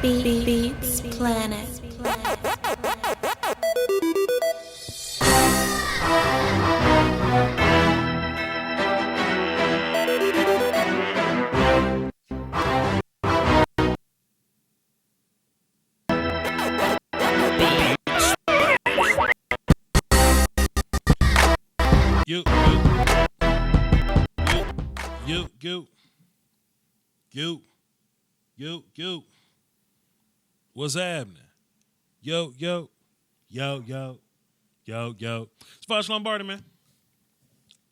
Beats Planet. You, you. What's happening? Yo. It's Voch Lombardi, man.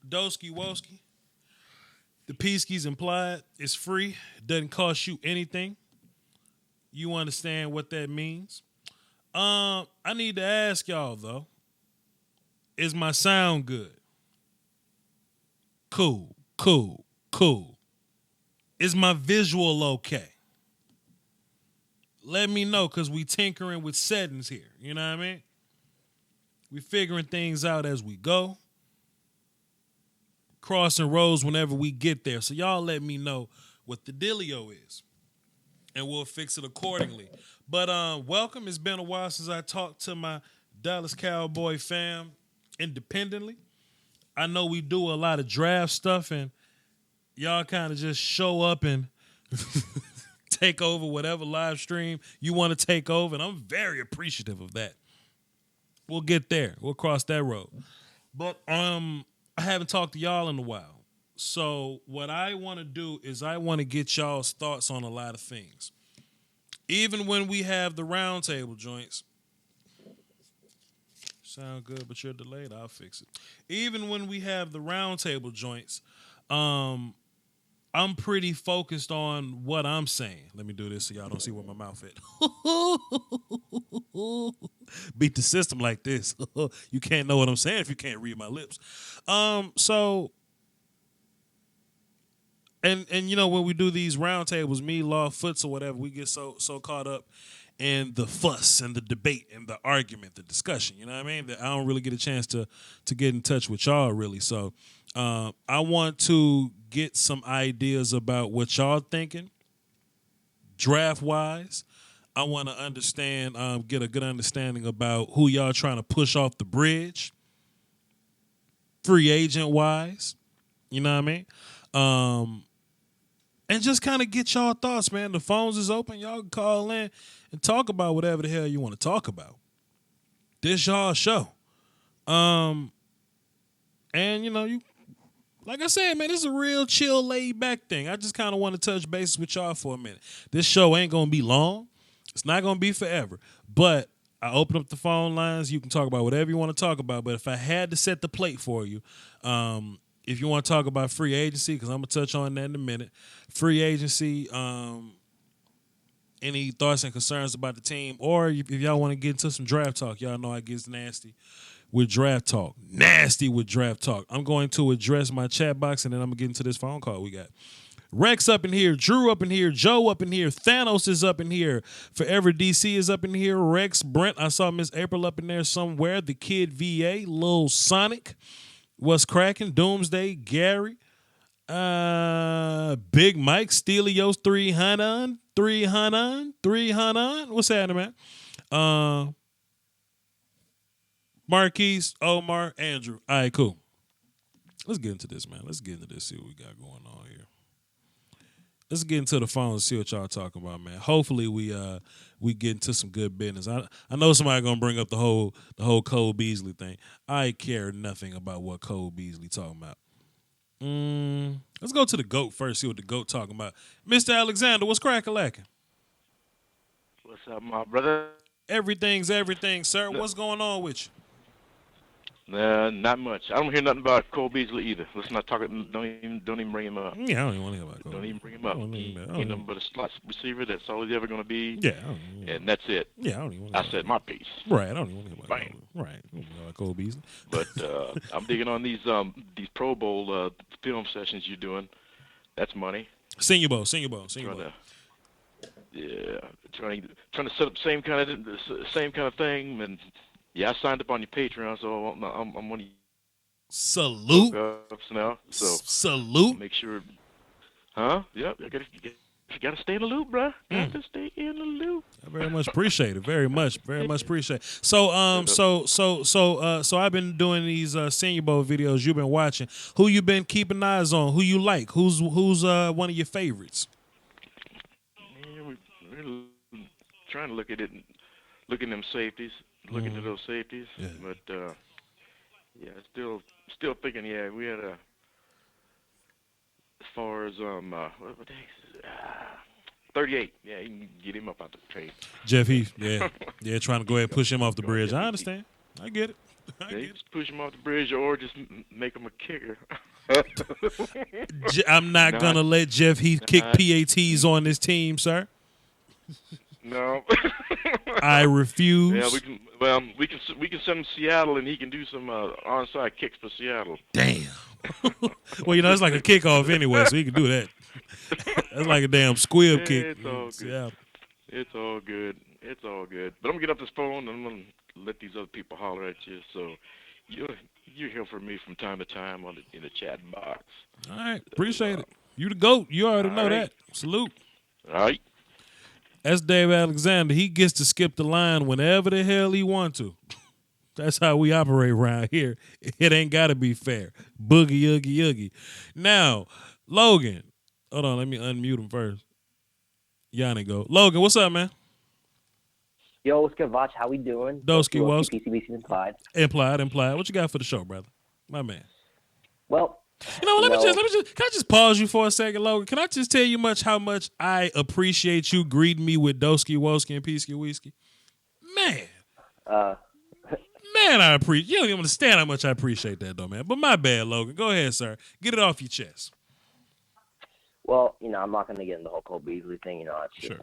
Doski Woski. The Peaskies implied. It's free. It doesn't cost you anything. You understand what that means. I need to ask y'all, though. Is my sound good? Cool. Is my visual okay? Let me know, because we tinkering with settings here. You know what I mean? We figuring things out as we go. Crossing roads whenever we get there. So y'all let me know what the dealio is. And we'll fix it accordingly. But welcome. It's been a while since I talked to my Dallas Cowboy fam independently. I know we do a lot of draft stuff, and y'all kind of just show up and take over whatever live stream you want to take over, and I'm very appreciative of that. We'll get there. We'll cross that road. But I haven't talked to y'all in a while. So what I want to do is I want to get y'all's thoughts on a lot of things. Even when we have the roundtable joints. Sound good, but you're delayed. I'll fix it. Even when we have the roundtable joints, I'm pretty focused on what I'm saying. Let me do this so y'all don't see where my mouth at. Beat the system like this. You can't know what I'm saying if you can't read my lips. And you know, when we do these roundtables, me, Law, Foots, or whatever, we get so caught up in the fuss and the debate and the argument, the discussion. You know what I mean? That I don't really get a chance to get in touch with y'all, really. So I want to get some ideas about what y'all thinking, draft-wise. I want to understand, get a good understanding about who y'all trying to push off the bridge, free agent-wise. You know what I mean? And just kind of get y'all thoughts, man. The phones is open. Y'all can call in and talk about whatever the hell you want to talk about. This y'all show. And, you know, you like I said, man, this is a real chill, laid-back thing. I just kind of want to touch bases with y'all for a minute. This show ain't going to be long. It's not going to be forever. But I open up the phone lines. You can talk about whatever you want to talk about. But if I had to set the plate for you, if you want to talk about free agency, because I'm going to touch on that in a minute. Free agency, any thoughts and concerns about the team, or if y'all want to get into some draft talk, y'all know I get nasty with draft talk. Nasty with draft talk. I'm going to address my chat box, and then I'm going to get into this phone call we got. Rex up in here, Drew up in here, Joe up in here, Thanos is up in here, Forever DC is up in here, Rex, Brent, I saw Miss April up in there somewhere, the Kid VA, Lil Sonic, what's cracking, Doomsday, Gary, Big Mike, Steelios 300, what's happening, man? Marquise, Omar, Andrew. All right, cool. Let's get into this, man. Let's get into this, see what we got going on here. Let's get into the phone and see what y'all talking about, man. Hopefully we get into some good business. I know somebody gonna bring up the whole Cole Beasley thing. I care nothing about what Cole Beasley talking about. Let's go to the GOAT first, see what the GOAT talking about. Mr. Alexander, what's crack-a-lacking? What's up, my brother? Everything's everything, sir. What's going on with you? Not much. I don't hear nothing about Cole Beasley either. Let's not talk. Don't even bring him up. Yeah, I don't even want to hear about Cole. Don't even bring him up. He ain't nothing but a slot receiver. That's all he's ever going to be. Yeah. And that's it. Yeah, I don't even want to I said my piece. Right, I don't even want to hear about Cole. Right, I don't know about Cole Beasley. But I'm digging on these Pro Bowl film sessions you're doing. That's money. Senior Bowl. Yeah, trying to set up same kind of thing, and yeah, I signed up on your Patreon, so I'm one of you. Salute. Now, so salute. Make sure. Huh? Yep. I got to You gotta stay in the loop, bro. Got to stay in the loop. I very much appreciate it. Very much appreciate it. So I've been doing these Senior Bowl videos you've been watching. Who you been keeping eyes on? Who you like? Who's one of your favorites? Yeah, we're trying to look at it, look at them safeties, look into those safeties. Yeah. But yeah, still thinking. Yeah, we had a. As far as what the heck is it? 38. Yeah, you can get him up out the trade. Jeff Heath. Yeah, trying to go ahead and push him off the bridge. I understand. I get it. Just push him off the bridge, or just make him a kicker. I'm not gonna let Jeff Heath kick PATs on this team, sir. No. I refuse. Yeah, we can send him to Seattle, and he can do some onside kicks for Seattle. Damn. Well, it's like a kickoff anyway, so he can do that. That's like a damn squib kick. It's all good. Yeah. It's all good. It's all good. But I'm gonna get up this phone, and I'm gonna let these other people holler at you. So you hear from me from time to time in the chat box. All right, appreciate it. You the GOAT. You already know that. Salute. All right. That's Dave Alexander. He gets to skip the line whenever the hell he wants to. That's how we operate around here. It ain't got to be fair. Boogie, oogie, oogie. Now, Logan. Hold on, let me unmute him first. Yanni go. Logan, what's up, man? Yo, what's good, Voch? How we doing? Doski, Woski. PCBC implied. Implied. What you got for the show, brother? My man. Well, Let me just. Can I just pause you for a second, Logan? Can I just tell you how much I appreciate you greeting me with Doski, Woski, and Peasky Whiskey? Man. Man, I appreciate. You don't even understand how much I appreciate that, though, man. But my bad, Logan. Go ahead, sir. Get it off your chest. well, I'm not going to get into the whole Cole Beasley thing. It's just, Sure.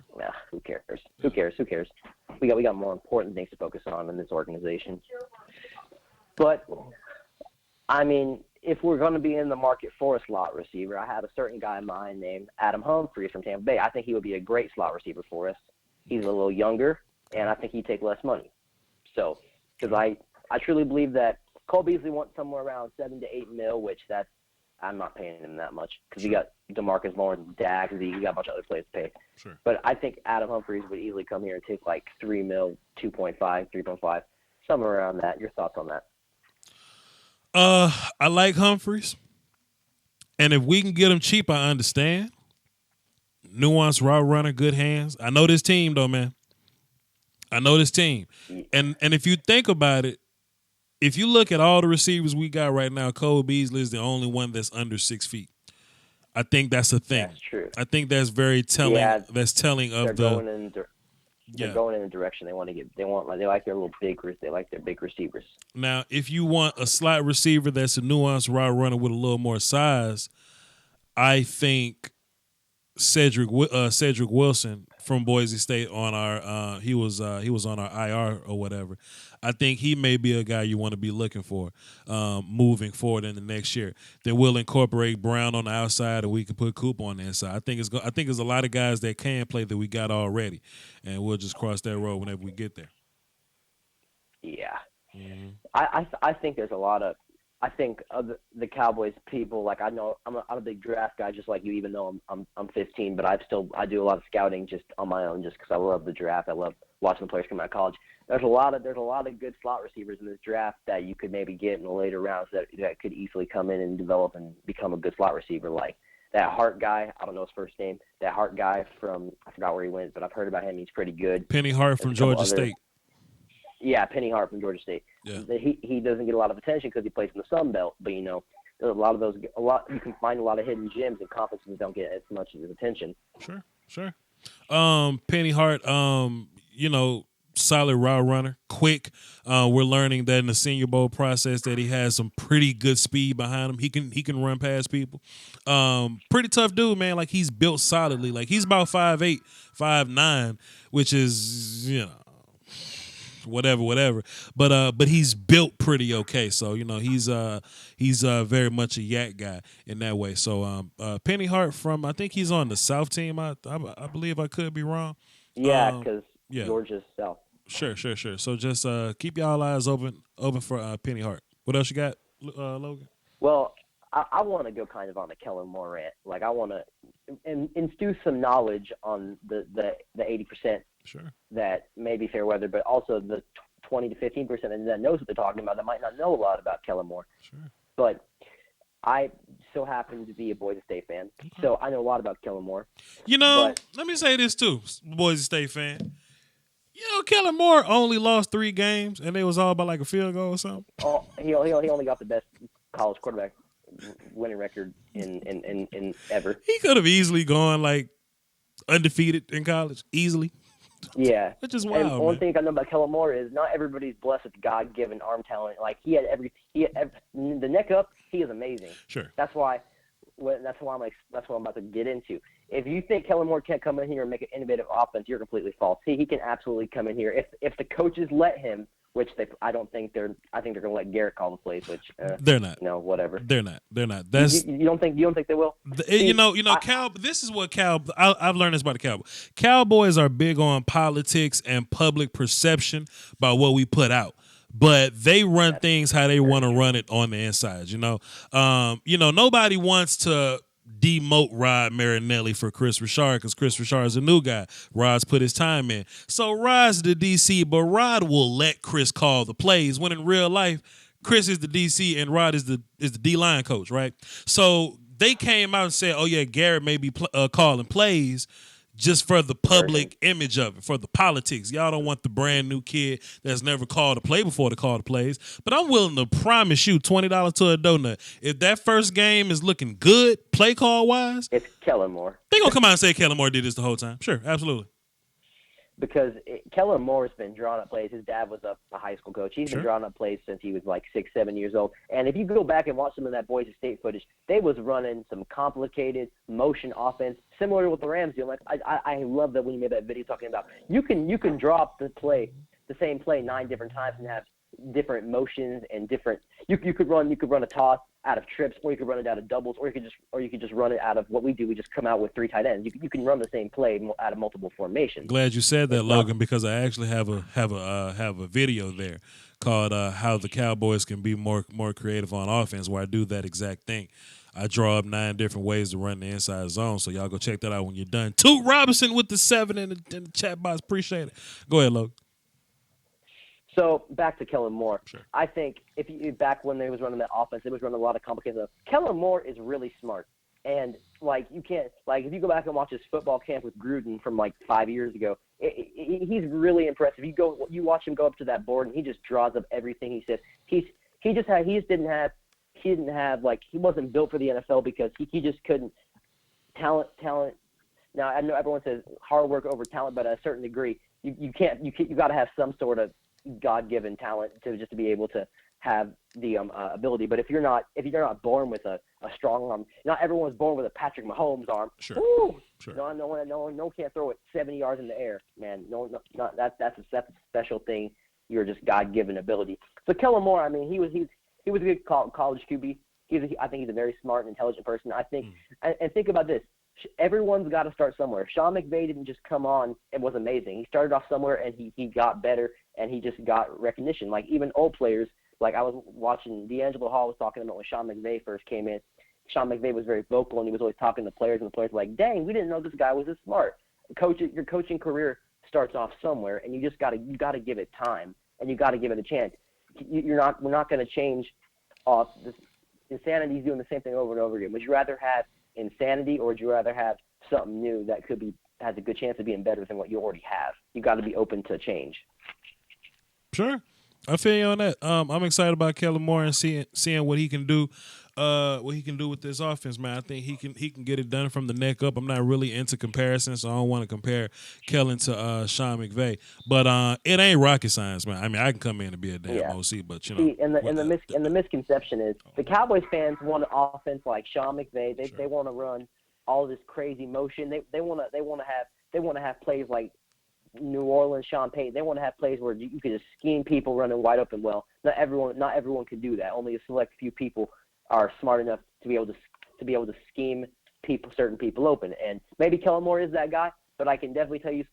Who cares? Who cares? We got more important things to focus on in this organization. But I mean, if we're going to be in the market for a slot receiver, I have a certain guy in mind named Adam Humphries from Tampa Bay. I think he would be a great slot receiver for us. He's a little younger, and I think he'd take less money. So, because I truly believe that Cole Beasley wants somewhere around $7 to $8 million, which I'm not paying him that much because you got DeMarcus Lawrence, Dak, you got a bunch of other players to pay. Sure. But I think Adam Humphries would easily come here and take like $3 million, 2.5, 3.5, somewhere around that. Your thoughts on that? I like Humphries, and if we can get him cheap, I understand. Nuanced route runner, good hands. I know this team, though, man. I know this team, and if you think about it, if you look at all the receivers we got right now, Cole Beasley is the only one that's under 6 feet. I think that's a thing. That's true. I think that's very telling. Yeah, that's telling of They're going in the direction they want to get. They like their little they like their big receivers. Now, if you want a slot receiver that's a nuanced route runner with a little more size, I think Cedric Wilson from Boise State on our he was on our IR or whatever. I think he may be a guy you want to be looking for moving forward in the next year. Then we'll incorporate Brown on the outside, and we can put Coop on the inside. I think there's a lot of guys that can play that we got already, and we'll just cross that road whenever we get there. Yeah, Mm-hmm. I think there's a lot of. I think of the Cowboys people, like I know I'm a big draft guy, just like you. Even though I'm 15, but I do a lot of scouting just on my own, just because I love the draft. I love watching the players come out of college. There's a lot of good slot receivers in this draft that you could maybe get in the later rounds that could easily come in and develop and become a good slot receiver. Like that Hart guy, I don't know his first name. That Hart guy from I forgot where he went, but I've heard about him. He's pretty good. Penny Hart from Georgia State. Yeah, Penny Hart from Georgia State. Yeah. He doesn't get a lot of attention because he plays in the Sun Belt, but there's you can find a lot of hidden gems and conferences don't get as much attention. Sure. Penny Hart, solid route runner, quick. We're learning that in the Senior Bowl process that he has some pretty good speed behind him. He can run past people. Pretty tough dude, man. Like he's built solidly. Like he's about 5'8", 5'9", which is whatever. But he's built pretty okay. So he's very much a yak guy in that way. So Penny Hart from I think he's on the South team. I believe I could be wrong. Yeah, because Georgia's South. Sure. So just keep y'all eyes open for Penny Hart. What else you got, Logan? Well, I want to go kind of on the Kellen Moore rant. Like I want to instill some knowledge on the 80% Sure. that may be fair weather, but also the 20 to 15% that knows what they're talking about that might not know a lot about Kellen Moore. Sure. But I so happen to be a Boise State fan, so I know a lot about Kellen Moore. You know, But- let me say this too, Boise State fan. You know, Kellen Moore only lost 3 games, and it was all by like a field goal or something. Oh, he only got the best college quarterback winning record in ever. He could have easily gone like undefeated in college, easily. Yeah. Which is And wild, one man. thing I know about Kellen Moore is not everybody's blessed with God-given arm talent. Like he had the neck up. He is amazing. Sure. That's what I'm about to get into. If you think Kellen Moore can't come in here and make an innovative offense, you're completely false. He can absolutely come in here if the coaches let him, which I think they're going to let Garrett call the plays, which They're not. no, whatever. They're not. That's You don't think they will? you know, this is what I've learned this about the Cowboys. Cowboys are big on politics and public perception about what we put out. But they run things how they want to run it on the inside, you know. Nobody wants to demote Rod Marinelli for Chris Richard because Chris Richard is a new guy. Rod's put his time in. So Rod's the DC, but Rod will let Chris call the plays when in real life, Chris is the DC and Rod is the D-line coach, right? So they came out and said, oh, yeah, Garrett may be calling plays just for the public image of it, for the politics. Y'all don't want the brand new kid that's never called a play before to call the plays. But I'm willing to promise you $20 to a donut. If that first game is looking good, play call wise, It's Kellen Moore. they gonna come out and say Kellen Moore did this the whole time. Sure, absolutely. Because Kellen Moore's been drawing up plays. His dad was a high school coach. He's been drawing up plays since he was like 6, 7 years old. And if you go back and watch some of that Boise State footage, they was running some complicated motion offense, similar to what the Rams do. Like I love that when you made that video talking about you can drop the same play 9 different times and have different motions and different. You could run a toss out of trips, or you could run it out of doubles, or you could just run it out of what we do. We just come out with 3 tight ends. You can run the same play out of multiple formations. Glad you said that, Logan, because I actually have a video there called "How the Cowboys Can Be More Creative on Offense," where I do that exact thing. I draw up 9 different ways to run the inside zone, so y'all go check that out when you're done. Toot Robinson with the 7 in the chat box. Appreciate it. Go ahead, Logan. So back to Kellen Moore. Sure. I think if you back when they was running that offense, it was running a lot of complicated stuff. Kellen Moore is really smart, and like you can't if you go back and watch his football camp with Gruden from like 5 years ago, he's really impressive. You watch him go up to that board and he just draws up everything he says. He wasn't built for the NFL because he just couldn't talent. Now I know everyone says hard work over talent, but at a certain degree, you got to have some sort of God-given talent to just to be able to have the ability. But if you're not born with a strong arm, not everyone's born with a Patrick Mahomes arm. Sure. Woo! Sure. No one can't throw it 70 yards in the air, man. That's a special thing. You're just God-given ability. So Kellen Moore, I mean, he was a good college QB. I think he's a very smart and intelligent person. I think, and think about this. Everyone's got to start somewhere. Sean McVay didn't just come on and was amazing. He started off somewhere and he got better and he just got recognition. Like even old players, like I was watching D'Angelo Hall was talking about when Sean McVay first came in. Sean McVay was very vocal and he was always talking to players and the players were like, dang, we didn't know this guy was this smart. Your coaching career starts off somewhere and you got to give it time and you got to give it a chance. We're not going to change off this. Insanity is doing the same thing over and over again. Would you rather have insanity or would you rather have something new that has a good chance of being better than what you already have? You got to be open to change. Sure. I feel you on that. I'm excited about Kellen Moore and seeing what he can do. What he can do with this offense, man. I think he can get it done from the neck up. I'm not really into comparisons, so I don't want to compare Kellen to Sean McVay. But it ain't rocket science, man. I mean, I can come in and be a damn OC, but you know. See, and the misconception is the Cowboys fans want an offense like Sean McVay. They want to run all this crazy motion. They want to have plays like New Orleans, Sean Payton. They want to have plays where you can just scheme people running wide open. Well, not everyone can do that. Only a select few people are smart enough to be able to scheme certain people open. And maybe Kellen Moore is that guy, but I can definitely tell you,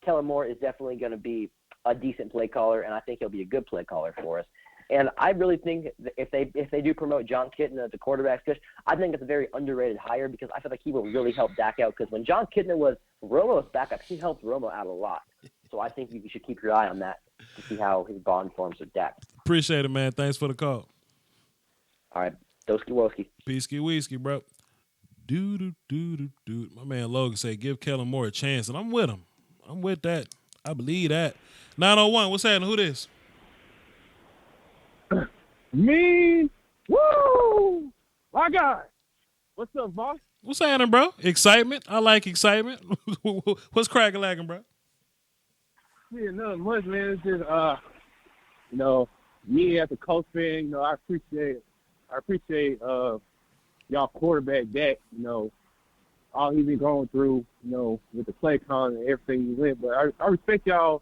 Kellen Moore is definitely going to be a decent play caller, and I think he'll be a good play caller for us. And I really think that if they do promote John Kitna as the quarterback coach, I think it's a very underrated hire because I feel like he will really help Dak out. Because when John Kitna was Romo's backup, he helped Romo out a lot. So I think you should keep your eye on that to see how his bond forms with Dak. Appreciate it, man. Thanks for the call. All right, Doski Woski. Peasky whiskey, bro. Do. My man Logan say give Kellen Moore a chance, and I'm with him. I'm with that. I believe that. 901, what's happening? Who this? Me, woo, my God. What's up, boss? What's happening, bro? Excitement. I like excitement. What's cracking lacking, bro? Yeah, nothing much, man. It's just, me as a coach fan, I appreciate y'all quarterback Dak, all he's been going through, with the play con and everything he went. But I respect y'all,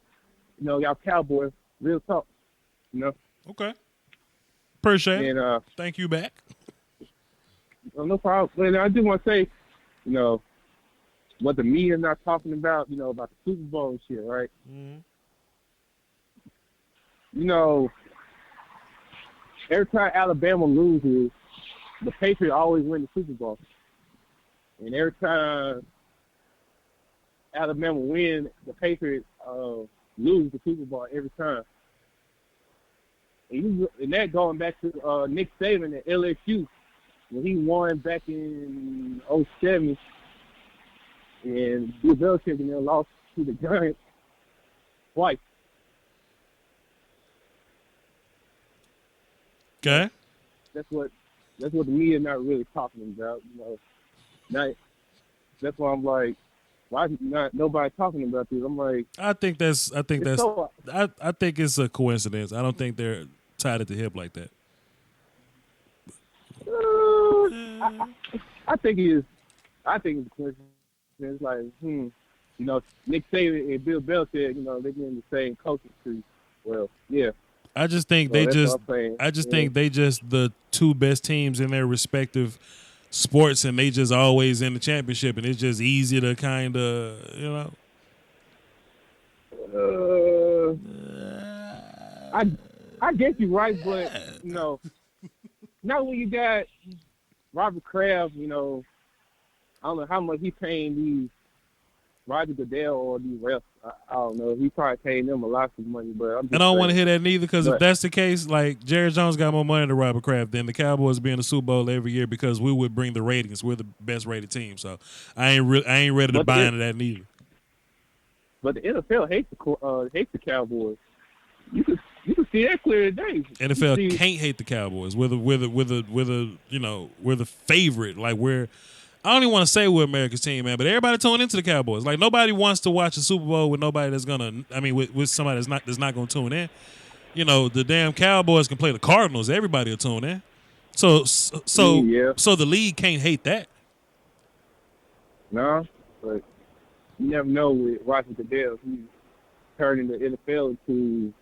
y'all Cowboys, real talk, Okay. Appreciate it. And thank you back. no problem. But I do want to say, what the media not talking about, about the Super Bowl and shit, right? Mm-hmm. Every time Alabama loses, the Patriots always win the Super Bowl. And every time Alabama win, the Patriots lose the Super Bowl every time. And that going back to Nick Saban at LSU when he won back in 2007, and Bill Belichick and they lost to the Giants twice. Okay. That's what the media not really talking about. That's why I'm like, why is not nobody talking about this? I'm like, I think it's a coincidence. I don't think they're tied at the hip like that. I think it is. I think it's a coincidence. It's like, Nick Saban and Bill Belichick, they're in the same coaching tree. Well, yeah. I just think think they just the two best teams in their respective sports, and they just always in the championship, and it's just easy to kind of, I guess you're right, but not when you got Robert Kraft. I don't know how much he paying these Roger Goodell or these refs. I don't know. He probably paying them a lot of money, but I don't want to hear that neither, because if that's the case, like Jerry Jones got more money than Robert Kraft, then the Cowboys be in the Super Bowl every year because we would bring the ratings. We're the best rated team, so I ain't ready to buy into that neither. But the NFL hates the Cowboys. You can see that clear as day. NFL can't hate the Cowboys. We're the favorite. Like I don't even want to say we're America's team, man, but everybody tune into the Cowboys. Like nobody wants to watch a Super Bowl with nobody that's with somebody that's not gonna tune in. The damn Cowboys can play the Cardinals. Everybody will tune in. So the league can't hate that. No, but you never know with Roger Goodell. He's turning the NFL into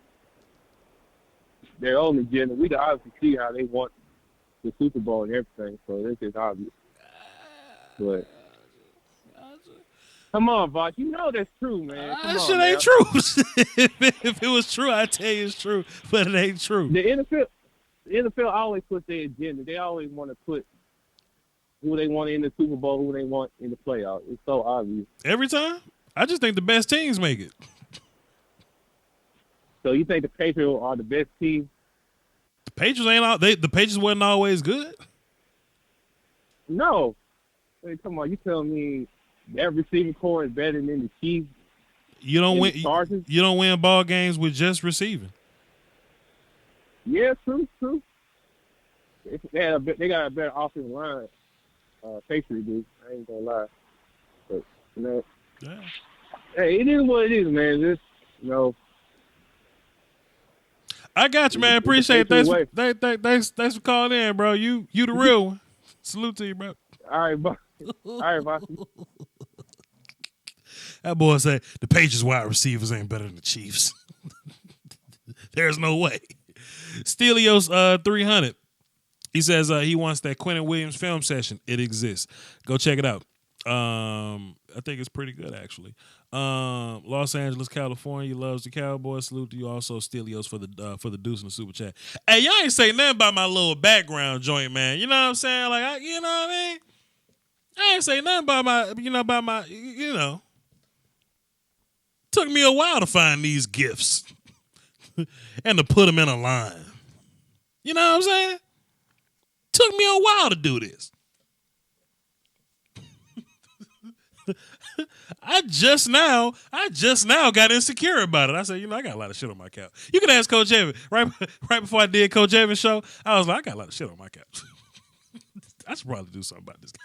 their own agenda. We can obviously see how they want the Super Bowl and everything, so it's just obvious. But come on, Voch. You know that's true, man. That shit ain't true. If it was true, I'd tell you it's true, but it ain't true. The NFL always puts their agenda. They always want to put who they want in the Super Bowl, who they want in the playoffs. It's so obvious. Every time? I just think the best teams make it. So you think the Patriots are the best team? The Patriots the Patriots wasn't always good? No. Hey, come on, you telling me that receiving core is better than the Chiefs? You don't win ball games with just receiving. Yeah, true. They got a better offensive line. Patriots do. I ain't gonna lie. But yeah. Hey, it is what it is, man. Just I got you, man. Appreciate it. Thanks for calling in, bro. You the real one. Salute to you, bro. All right, bye. All right, bye. That boy said the Patriots wide receivers ain't better than the Chiefs. There's no way. Stelios 300. He says he wants that Quentin Williams film session. It exists. Go check it out. I think it's pretty good actually. Los Angeles, California loves the Cowboys. Salute to you also, Stelios for the deuce in the super chat. Hey, y'all ain't say nothing about my little background joint, man. You know what I'm saying? Like, you know what I mean? I ain't say nothing about my. Took me a while to find these gifts and to put them in a line. You know what I'm saying? Took me a while to do this. I just now got insecure about it. I said, I got a lot of shit on my couch. You can ask Coach Evan. Right before I did Coach Evan's show, I was like, I got a lot of shit on my couch. I should probably do something about this guy.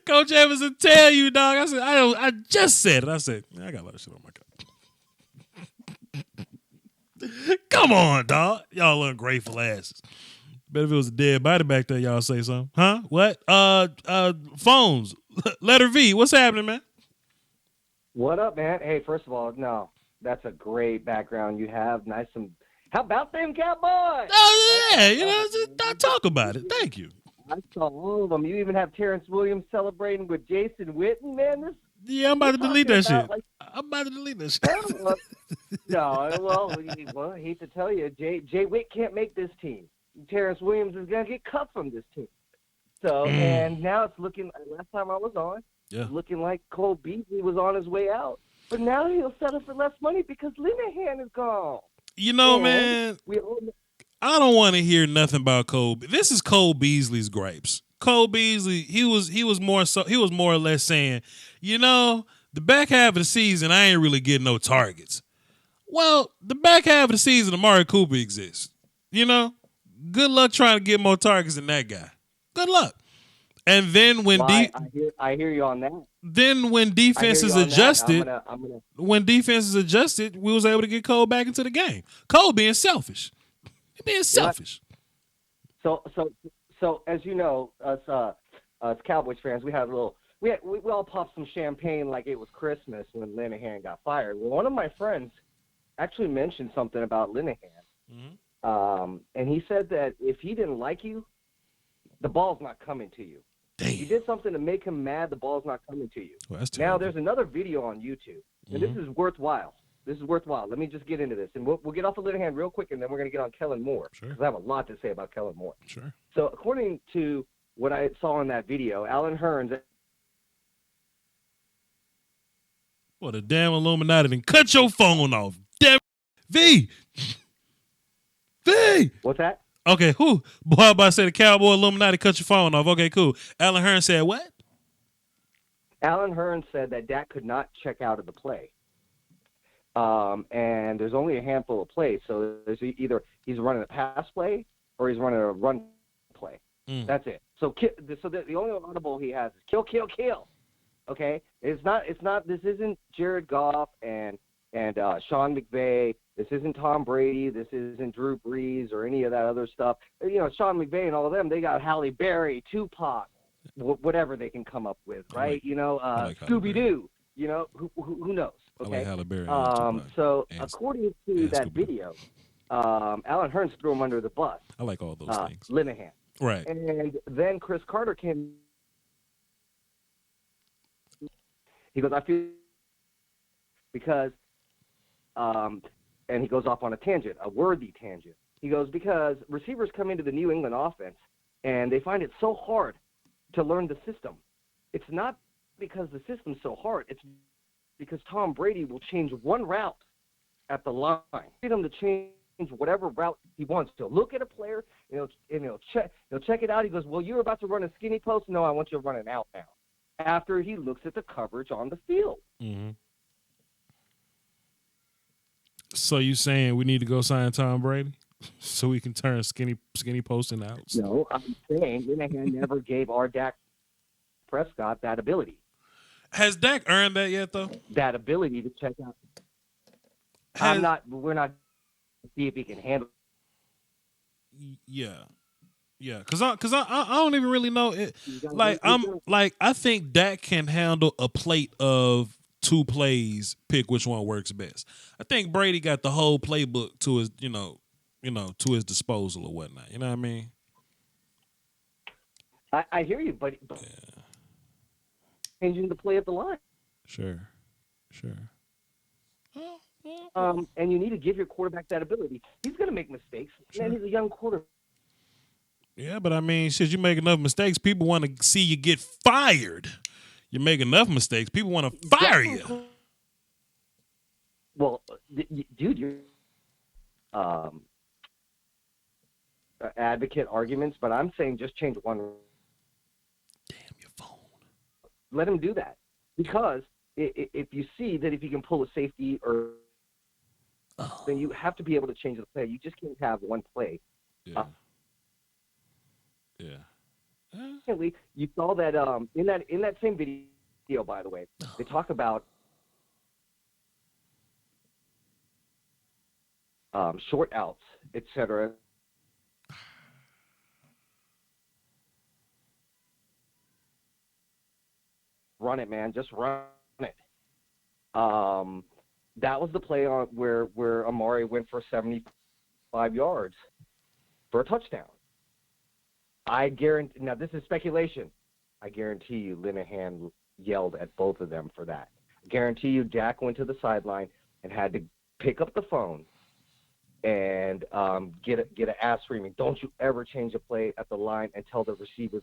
Coach Evans will tell you, dog. I said, I just said it. I said, I got a lot of shit on my couch. Come on, dog. Y'all ungrateful asses. Bet if it was a dead body back there, y'all say something. Huh? What? Phones. Letter V. What's happening, man? What up, man? Hey, first of all, no, that's a great background you have. Nice. How about them Cowboys? Oh, yeah. Just talk about it. Thank you. I saw all of them. You even have Terrence Williams celebrating with Jason Witten, man. Yeah, I'm about to delete that shit. I'm about to delete that shit. No, well, I hate to tell you, Jay Witt can't make this team. Terrence Williams is going to get cut from this team. So, and now it's looking, last time I was on, it's looking like Cole Beasley was on his way out. But now he'll settle for less money because Linehan is gone. Man, I don't want to hear nothing about Cole. This is Cole Beasley's gripes. Cole Beasley, he was more or less saying, the back half of the season, I ain't really getting no targets. Well, the back half of the season, Amari Cooper exists. Good luck trying to get more targets than that guy. Good luck. And then when I hear you on that. Then when defense is adjusted, when defense is adjusted, we was able to get Cole back into the game. Cole being selfish. He being selfish. So as you know, us Cowboys fans, we all popped some champagne like it was Christmas when Linehan got fired. Well, one of my friends actually mentioned something about Linehan. Mm-hmm. And he said that if he didn't like you, the ball's not coming to you. Damn. You did something to make him mad, the ball's not coming to you. Well, now, there's another video on YouTube, and this is worthwhile. Let me just get into this, and we'll get off of Linehan real quick, and then we're going to get on Kellen Moore, because I have a lot to say about Kellen Moore. Sure. So according to what I saw in that video, Alan Hearns. Well, the damn Illuminati didn't cut your phone off. Damn V. What's that? Okay, who? Boy, I'm about to say the Cowboy Illuminati cut your phone off. Okay, cool. Alan Hearns said what? Alan Hearns said that Dak could not check out of the play. And there's only a handful of plays. So there's either he's running a pass play or he's running a run play. That's it. So the only audible he has is kill, kill, kill. Okay? It's not, this isn't Jared Goff and Sean McVay. This isn't Tom Brady. This isn't Drew Brees or any of that other stuff. Sean McVay and all of them, they got Halle Berry, Tupac, whatever they can come up with, right? Scooby-Doo. Who knows? Okay. I like Halle Berry. So according to that video, Alan Hearns threw him under the bus. I like all those things. Linehan. Right. And then Chris Carter came. He goes, I feel because and he goes off on a tangent, a worthy tangent. He goes, because receivers come into the New England offense, and they find it so hard to learn the system. It's not because the system's so hard. It's because Tom Brady will change one route at the line. Get him to change whatever route he wants to. Look at a player, and he'll check it out. He goes, well, you're about to run a skinny post? No, I want you to run an out now. After he looks at the coverage on the field. Mm-hmm. So you saying we need to go sign Tom Brady so we can turn skinny post into outs? No, I'm saying Linehan never gave our Dak Prescott that ability. Has Dak earned that yet, though? That ability to check out. We're not see if he can handle. Yeah, because I don't even really know it. I think Dak can handle a plate of 2 plays, pick which one works best. I think Brady got the whole playbook to his, to his disposal or whatnot. You know what I mean? I hear you, but changing the play at the line. Sure. And you need to give your quarterback that ability. He's going to make mistakes. Sure. Man, he's a young quarterback. Yeah, but I mean, shit, you make enough mistakes, people want to see you get fired. You make enough mistakes, people want to fire you. Well, dude, you're advocate arguments, but I'm saying just change one. Damn your phone. Let him do that. Because if you see that if you can pull a safety then you have to be able to change the play. You just can't have one play. Yeah. You saw that in that same video, by the way, they talk about short outs, etc. Run it, man. Just run it. That was the play on where Amari went for 75 yards for a touchdown. I guarantee. Now this is speculation. I guarantee you, Linehan yelled at both of them for that. I guarantee you, Dak went to the sideline and had to pick up the phone and get an ass screaming. Don't you ever change a play at the line and tell the receiver.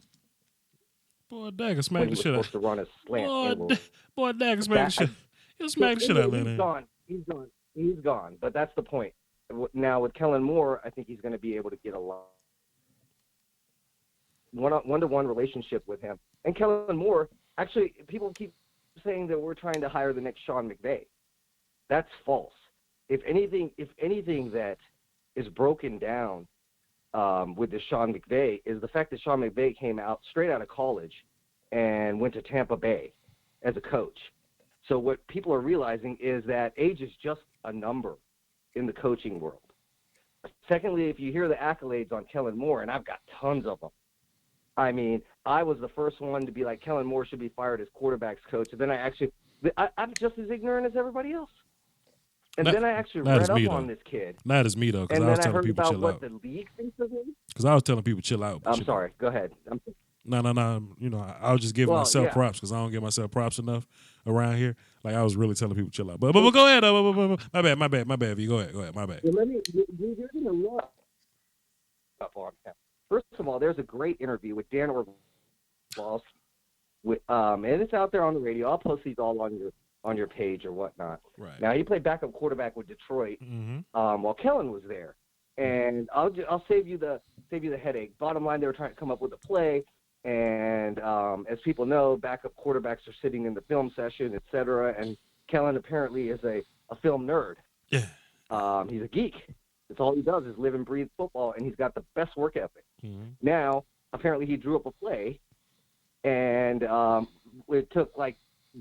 Boy, Dak can smack the shit out. Supposed to run a slant. Boy, Dak can smack the shit. He'll smack the shit out of Linehan. He's gone. But that's the point. Now with Kellen Moore, I think he's going to be able to get a one-to-one relationship with him. And Kellen Moore, actually, people keep saying that we're trying to hire the next Sean McVay. That's false. If anything that is broken down with the Sean McVay is the fact that Sean McVay came out straight out of college and went to Tampa Bay as a coach. So what people are realizing is that age is just a number in the coaching world. Secondly, if you hear the accolades on Kellen Moore, and I've got tons of them, I mean, I was the first one to be like, Kellen Moore should be fired as quarterbacks coach. And then I'm just as ignorant as everybody else. And then I actually read up on this kid. Not as me, though, because I was telling people chill out. And then I heard about what the league thinks of him. Because I was telling people chill out. I'm sorry. Go ahead. No. You know, I was just giving myself props because I don't give myself props enough around here. Like, I was really telling people chill out. But go ahead. My bad. V. Go ahead. My bad. You're going to love up on him. First of all, there's a great interview with Dan Orlovsky, and it's out there on the radio. I'll post these all on your page or whatnot. Right. Now, he played backup quarterback with Detroit while Kellen was there, and I'll save you the headache. Bottom line, they were trying to come up with a play, and as people know, backup quarterbacks are sitting in the film session, etc. And Kellen apparently is a film nerd. Yeah. He's a geek. That's all he does is live and breathe football, and he's got the best work ethic. Mm-hmm. Now, apparently he drew up a play, and it took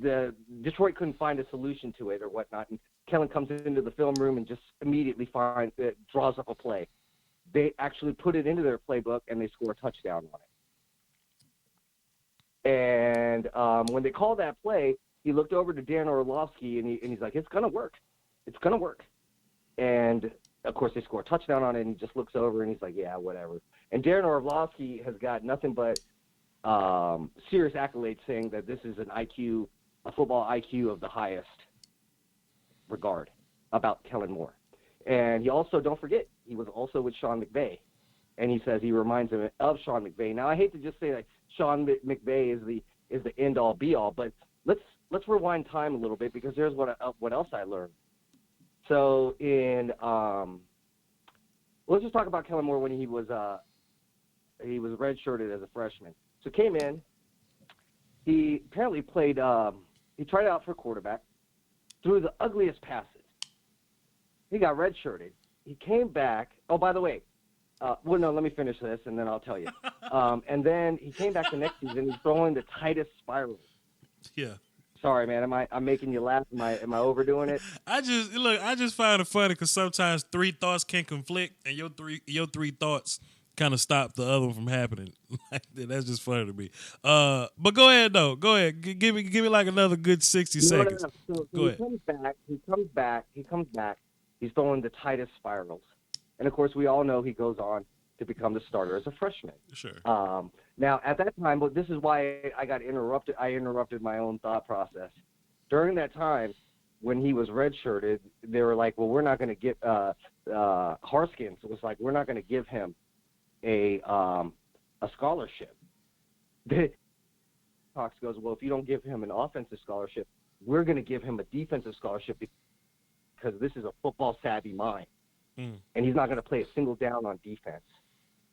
the Detroit couldn't find a solution to it or whatnot, and Kellen comes into the film room and just immediately draws up a play. They actually put it into their playbook, and they score a touchdown on it. And when they called that play, he looked over to Dan Orlovsky, and he's like, it's going to work. It's going to work. And of course, they score a touchdown on it, and he just looks over, and he's like, yeah, whatever. And Darren Orlovsky has got nothing but serious accolades saying that this is a football IQ of the highest regard about Kellen Moore. And he also, don't forget, he was also with Sean McVay. And he says he reminds him of Sean McVay. Now, I hate to just say that Sean McVay is the end-all, be-all, but let's rewind time a little bit because there's what else I learned. So let's just talk about Kellen Moore when he was redshirted as a freshman. So came in, he apparently played. He tried out for quarterback, threw the ugliest passes. He got redshirted. He came back. Oh, by the way, let me finish this and then I'll tell you. And then he came back the next season. He's throwing the tightest spirals. Yeah. Sorry, man. I'm making you laugh? Am I overdoing it? I just find it funny because sometimes three thoughts can conflict, and your three thoughts kind of stop the other one from happening. That's just funny to me. But go ahead though. Go ahead. Give me like another good 60 seconds. So go ahead. He comes back. He's throwing the tightest spirals, and of course we all know he goes on to become the starter as a freshman. Sure. Now, at that time, but this is why I got interrupted. I interrupted my own thought process. During that time, when he was redshirted, they were like, well, we're not going to get Harskins was like, we're not going to give him a scholarship. Cox goes, well, if you don't give him an offensive scholarship, we're going to give him a defensive scholarship because this is a football-savvy mind. And he's not going to play a single down on defense.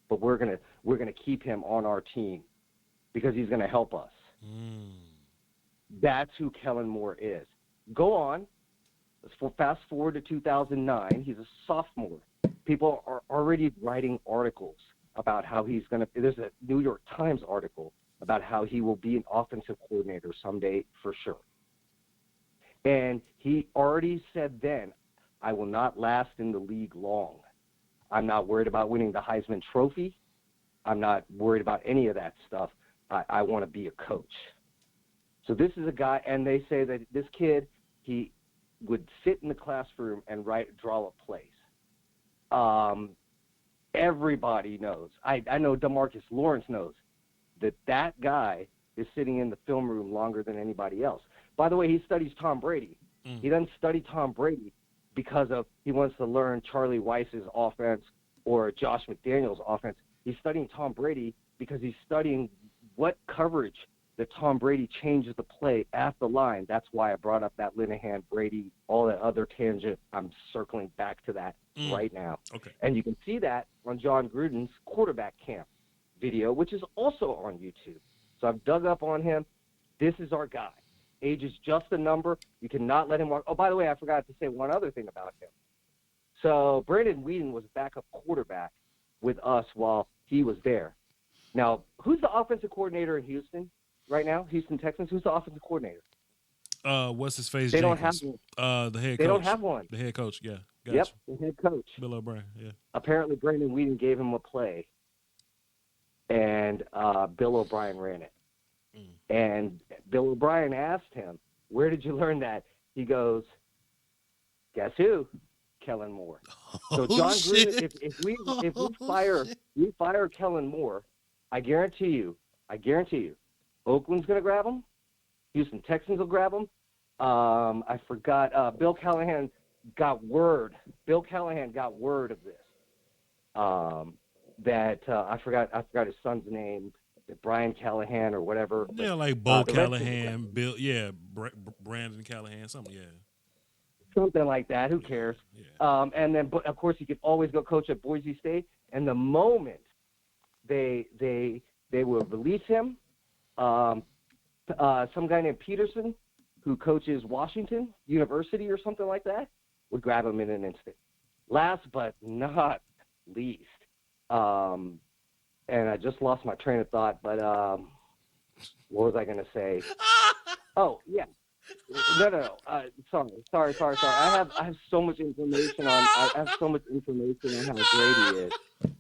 But we're gonna keep him on our team because he's going to help us. That's who Kellen Moore is. Go on. Fast forward to 2009. He's a sophomore. People are already writing articles about how he's going to – there's a New York Times article about how he will be an offensive coordinator someday for sure. And he already said then, I will not last in the league long. I'm not worried about winning the Heisman Trophy. I'm not worried about any of that stuff. I want to be a coach. So this is a guy, and they say that this kid, he would sit in the classroom and draw up plays. Everybody knows. I know DeMarcus Lawrence knows that guy is sitting in the film room longer than anybody else. By the way, he studies Tom Brady. He doesn't study Tom Brady because he wants to learn Charlie Weiss's offense or Josh McDaniels' offense. He's studying Tom Brady because he's studying what coverage that Tom Brady changes the play at the line. That's why I brought up that Linehan, Brady, all that other tangent. I'm circling back to that right now. Okay. And you can see that on John Gruden's quarterback camp video, which is also on YouTube. So I've dug up on him. This is our guy. Age is just a number. You cannot let him walk. Oh, by the way, I forgot to say one other thing about him. So Brandon Weeden was backup quarterback with us while he was there. Now, who's the offensive coordinator in Houston right now? Houston Texans. Who's the offensive coordinator? What's his face? They Jenkins. don't have one. The head coach. They don't have one. The head coach, yeah. Gotcha. Yep, the head coach. Bill O'Brien, yeah. Apparently, Brandon Weeden gave him a play, and Bill O'Brien ran it. And Bill O'Brien asked him, where did you learn that? He goes, guess who? Kellen Moore. So John Gruden, if we fire Kellen Moore, I guarantee you, Oakland's going to grab him. Houston Texans will grab him. I forgot. Bill Callahan got word. Bill Callahan got word of this. I forgot his son's name. Brian Callahan or whatever. Yeah, like Bo Callahan, Bill. Yeah, Brandon Callahan, something. Yeah. Something like that. Who cares? Yeah. And then, but of course, you could always go coach at Boise State. And the moment they will release him, some guy named Peterson, who coaches Washington University or something like that, would grab him in an instant. Last but not least, and I just lost my train of thought, but what was I going to say? Oh, yeah. No. Sorry. I have so much information on how great he is.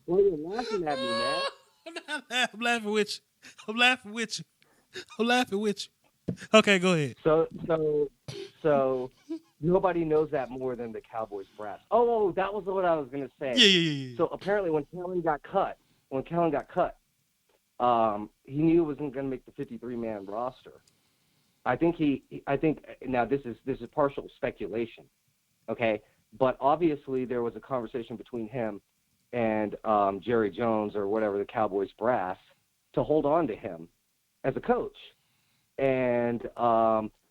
Well, you're laughing at me, man. I'm laughing with you. Okay, go ahead. So nobody knows that more than the Cowboys brass. Oh, that was what I was going to say. Yeah. So apparently when Kellen got cut, he knew he wasn't going to make the 53-man roster. I think now this is partial speculation, okay? But obviously there was a conversation between him and Jerry Jones or whatever, the Cowboys brass, to hold on to him as a coach. And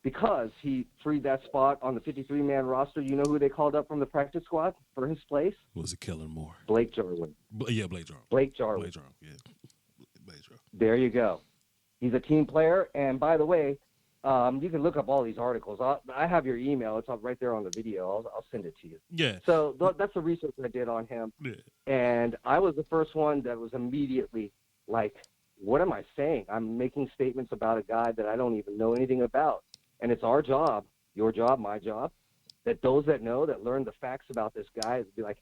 because he freed that spot on the 53-man roster, you know who they called up from the practice squad for his place? Was it Kellen Moore? Blake Jarwin. Blake Jarwin. Blake Jarwin, yeah. Blake Jarwin. There you go. He's a team player. And by the way, you can look up all these articles. I have your email. It's up right there on the video. I'll send it to you. Yeah. So that's the research I did on him. Yeah. And I was the first one that was immediately like, what am I saying? I'm making statements about a guy that I don't even know anything about. And it's our job, your job, my job, that those that know, that learn the facts about this guy, is be like,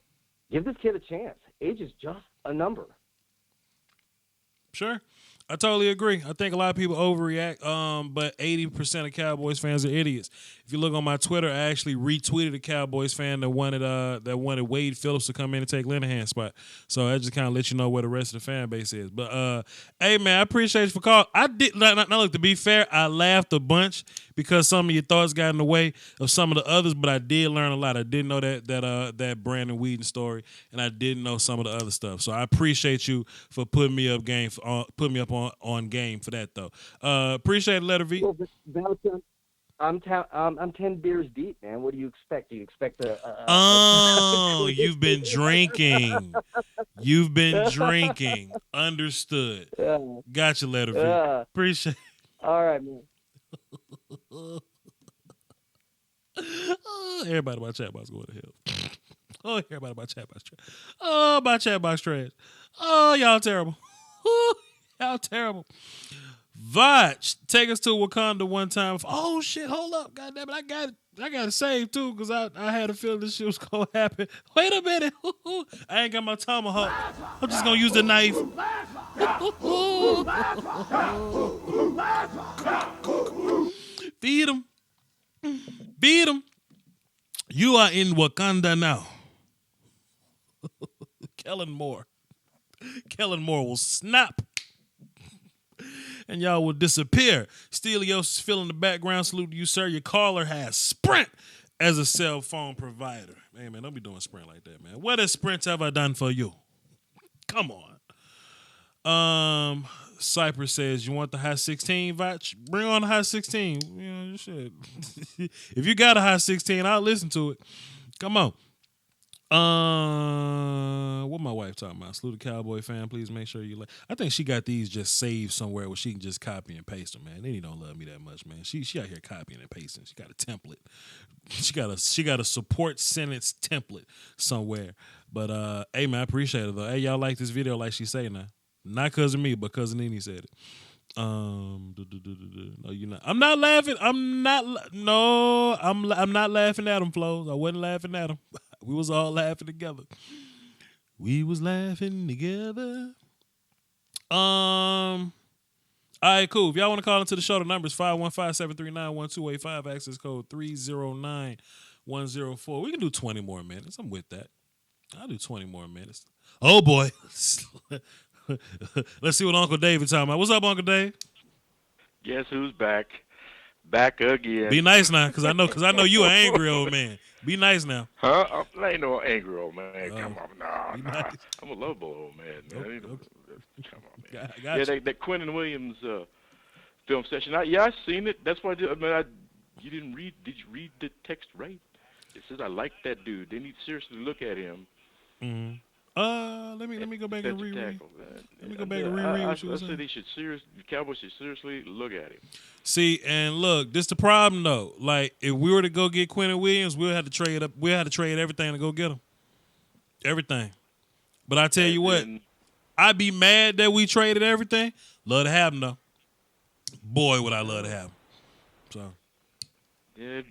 give this kid a chance. Age is just a number. Sure. I totally agree. I think a lot of people overreact, but 80% of Cowboys fans are idiots. If you look on my Twitter, I actually retweeted a Cowboys fan that wanted Wade Phillips to come in and take Linehan's spot. So that just kind of let you know where the rest of the fan base is. But hey man, I appreciate you for calling. I did not look, to be fair, I laughed a bunch because some of your thoughts got in the way of some of the others, but I did learn a lot. I didn't know that Brandon Whedon story, and I didn't know some of the other stuff. So I appreciate you for putting me up on game for that though. Appreciate it, Letter V. Well, Valentine, I'm 10 beers deep, man. What do you expect? Do you expect Oh, you've been drinking. You've been drinking. Understood. Gotcha, Letter V. Appreciate it. All right, man. Everybody in my chat box going to hell. Oh, everybody in my chat box trash. Oh, my chat box trash. Oh, y'all terrible. Y'all terrible. Voch, take us to Wakanda one time. Oh shit, hold up. God damn it. I got it saved too, because I had a feeling this shit was gonna happen. Wait a minute. I ain't got my tomahawk. I'm just gonna use the knife. Feed him. Beat him. You are in Wakanda now. Kellen Moore. Kellen Moore will snap. And y'all will disappear. Stelios is filling the background. Salute to you, sir. Your caller has Sprint as a cell phone provider. Hey, man, don't be doing Sprint like that, man. What has Sprint ever done for you? Come on. Cypress says, you want the high 16, Voch? Bring on the high 16. You know, shit. If you got a high 16, I'll listen to it. Come on. What my wife talking about? Salute a Cowboy fan. Please make sure you like. I think she got these just saved somewhere where she can just copy and paste them. Man, they don't love me that much, man. She out here copying and pasting. She got a template. She got a support sentence template somewhere. But hey man, I appreciate it though. Hey, y'all like this video? Like she say now, not cause of me, but cause Nene said it. No, you're not. I'm not laughing. I'm not laughing at him, Flows. I wasn't laughing at him. We was all laughing together. We was laughing together. All right, cool. If y'all want to call into the show, the number is 515-739-1285. Access code 309104. We can do 20 more minutes. I'm with that. I'll do 20 more minutes. Oh boy. Let's see what Uncle David talking about. What's up, Uncle Dave? Guess who's back? Back again. Be nice now, cause I know you an angry old man. Be nice now. Huh? I ain't no angry old man. Come on, nah. Nice. I'm a lovable old man. Okay. Come on, man. Gotcha. That Quentin Williams film session. I seen it. That's why you didn't read. Did you read the text right? It says I like that dude. They need to seriously look at him. Mm-hmm. Let me go back and reread. Let me go back and reread what you were saying. The Cowboys should seriously look at him. See, and look, this the problem though. Like, if we were to go get Quentin Williams, we'll have to trade up. We'll have to trade everything to go get him. Everything. But I tell you what, I'd be mad that we traded everything. Love to have him though. Boy, would I love to have him. So. Yeah,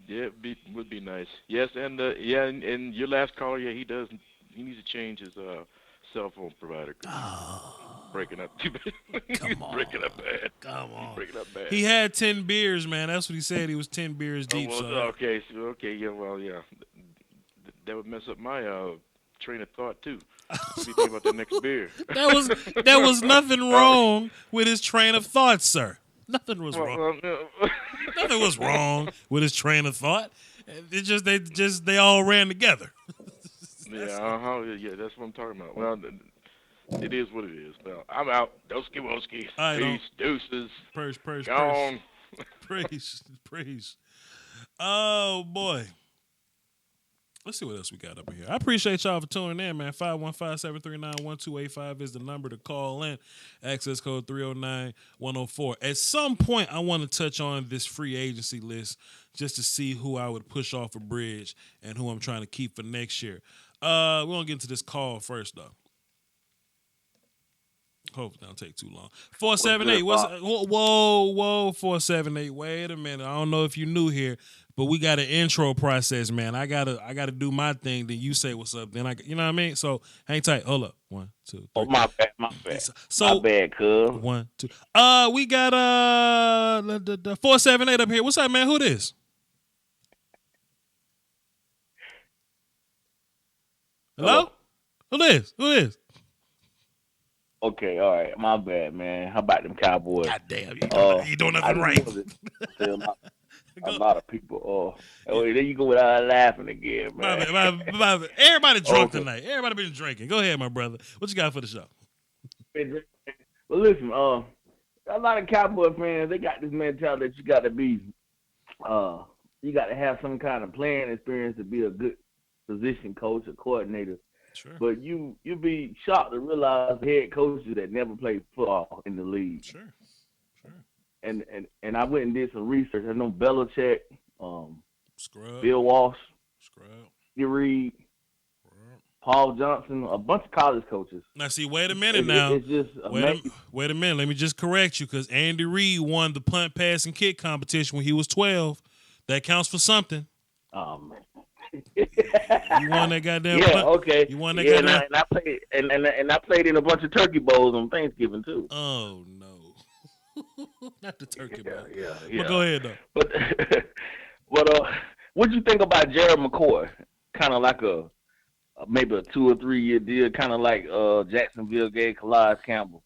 would be nice. Yes, and and your last caller, he does. He needs to change his cell phone provider. Breaking up too bad. Come on. Breaking up bad. Come on. Breaking up bad. He had 10 beers, man. That's what he said. He was 10 beers deep. Okay, yeah, well, yeah. That would mess up my train of thought too. What do you think about the next beer? There was nothing wrong with his train of thought, sir. Nothing was wrong. Nothing was wrong with his train of thought. They all ran together. Yeah, that's what I'm talking about. Well, it is what it is. Well, I'm out. Doski woski. Peace, deuces. Praise. Gone. Praise. Oh, boy. Let's see what else we got up in here. I appreciate y'all for tuning in, man. 515-739-1285 is the number to call in. Access code 309104. At some point, I want to touch on this free agency list just to see who I would push off a bridge and who I'm trying to keep for next year. We're going to get into this call first, though. Hopefully, don't take too long. 478. What's whoa? 478. Wait a minute. I don't know if you new here, but we got an intro process, man. I gotta do my thing. Then you say what's up. Then you know what I mean. So hang tight. Hold up. 1, 2, 3. Oh, my bad. So my bad, cuz. 1, 2. We got the 478 up here. What's up, man? Who this? Hello? Who this? Okay, all right. My bad, man. How about them Cowboys? God damn, you doing nothing right. A lot of people. Oh, there you go without laughing again, man. My bad. Everybody drunk tonight. Everybody been drinking. Go ahead, my brother. What you got for the show? Well, listen. A lot of Cowboy fans, they got this mentality that you got to be, you got to have some kind of playing experience to be a good position coach or coordinator. Sure. But you be shocked to realize head coaches that never played football in the league. Sure. And I went and did some research. I know Belichick, Scrub, Bill Walsh, Scrub, Reed, Paul Johnson, a bunch of college coaches. Now, see, wait a minute now. It's just wait a minute. Let me just correct you because Andy Reid won the punt, pass, and kick competition when he was 12. That counts for something. Man. You won that goddamn punt. Okay. You won that goddamn. And I played in a bunch of turkey bowls on Thanksgiving too. Oh no. Not the turkey bowl. Yeah. But go ahead though. But what do you think about Jared McCoy? Kind of like maybe a 2 or 3 year deal, kind of like Jacksonville gave Calais Campbell.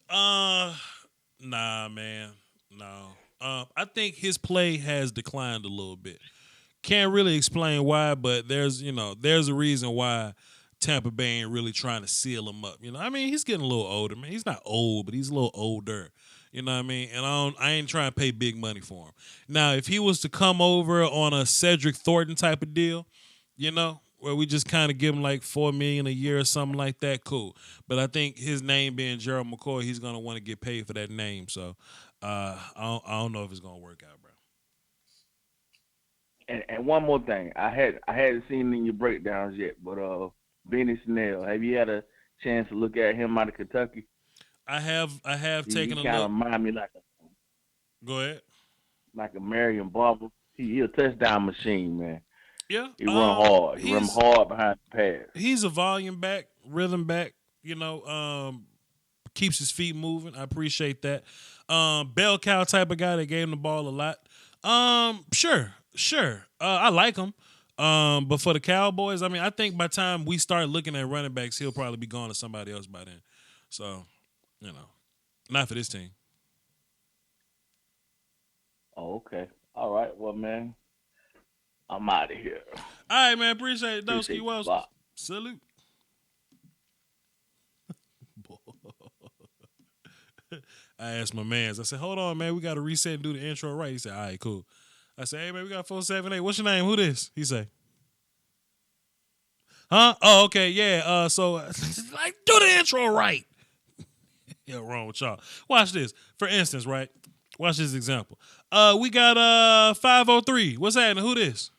Nah, man, no. I think his play has declined a little bit. Can't really explain why, but there's a reason why Tampa Bay ain't really trying to seal him up. I mean, he's getting a little older, man. He's not old, but he's a little older. You know what I mean? And I ain't trying to pay big money for him. Now, if he was to come over on a Cedric Thornton type of deal, where we just kind of give him like $4 million a year or something like that, cool. But I think his name being Gerald McCoy, he's gonna want to get paid for that name. So I don't know if it's gonna work out, bro. And one more thing, I hadn't seen in your breakdowns yet, but Benny Snell, have you had a chance to look at him out of Kentucky? I have taken a look. He kind of remind me Go ahead. Like a Marion Barber. He's a touchdown machine, man. Yeah. He run hard. He run hard behind the pass. He's a volume back, rhythm back, keeps his feet moving. I appreciate that. Bell cow type of guy that gave him the ball a lot. Sure. I like him. But for the Cowboys, I mean, I think by the time we start looking at running backs, he'll probably be gone to somebody else by then. So, not for this team. Oh, okay. All right. Well, man, I'm out of here. All right, man. Appreciate it, Dosky Wells. Salute. I asked my mans. I said, hold on, man. We got to reset and do the intro right. He said, all right, cool. I said, hey, man, we got 478. What's your name? Who this? He say. Huh? Oh, okay, yeah. So, like, do the intro right. Yeah, wrong with y'all. Watch this. For instance, right? Watch this example. We got 503. What's happening? Who this?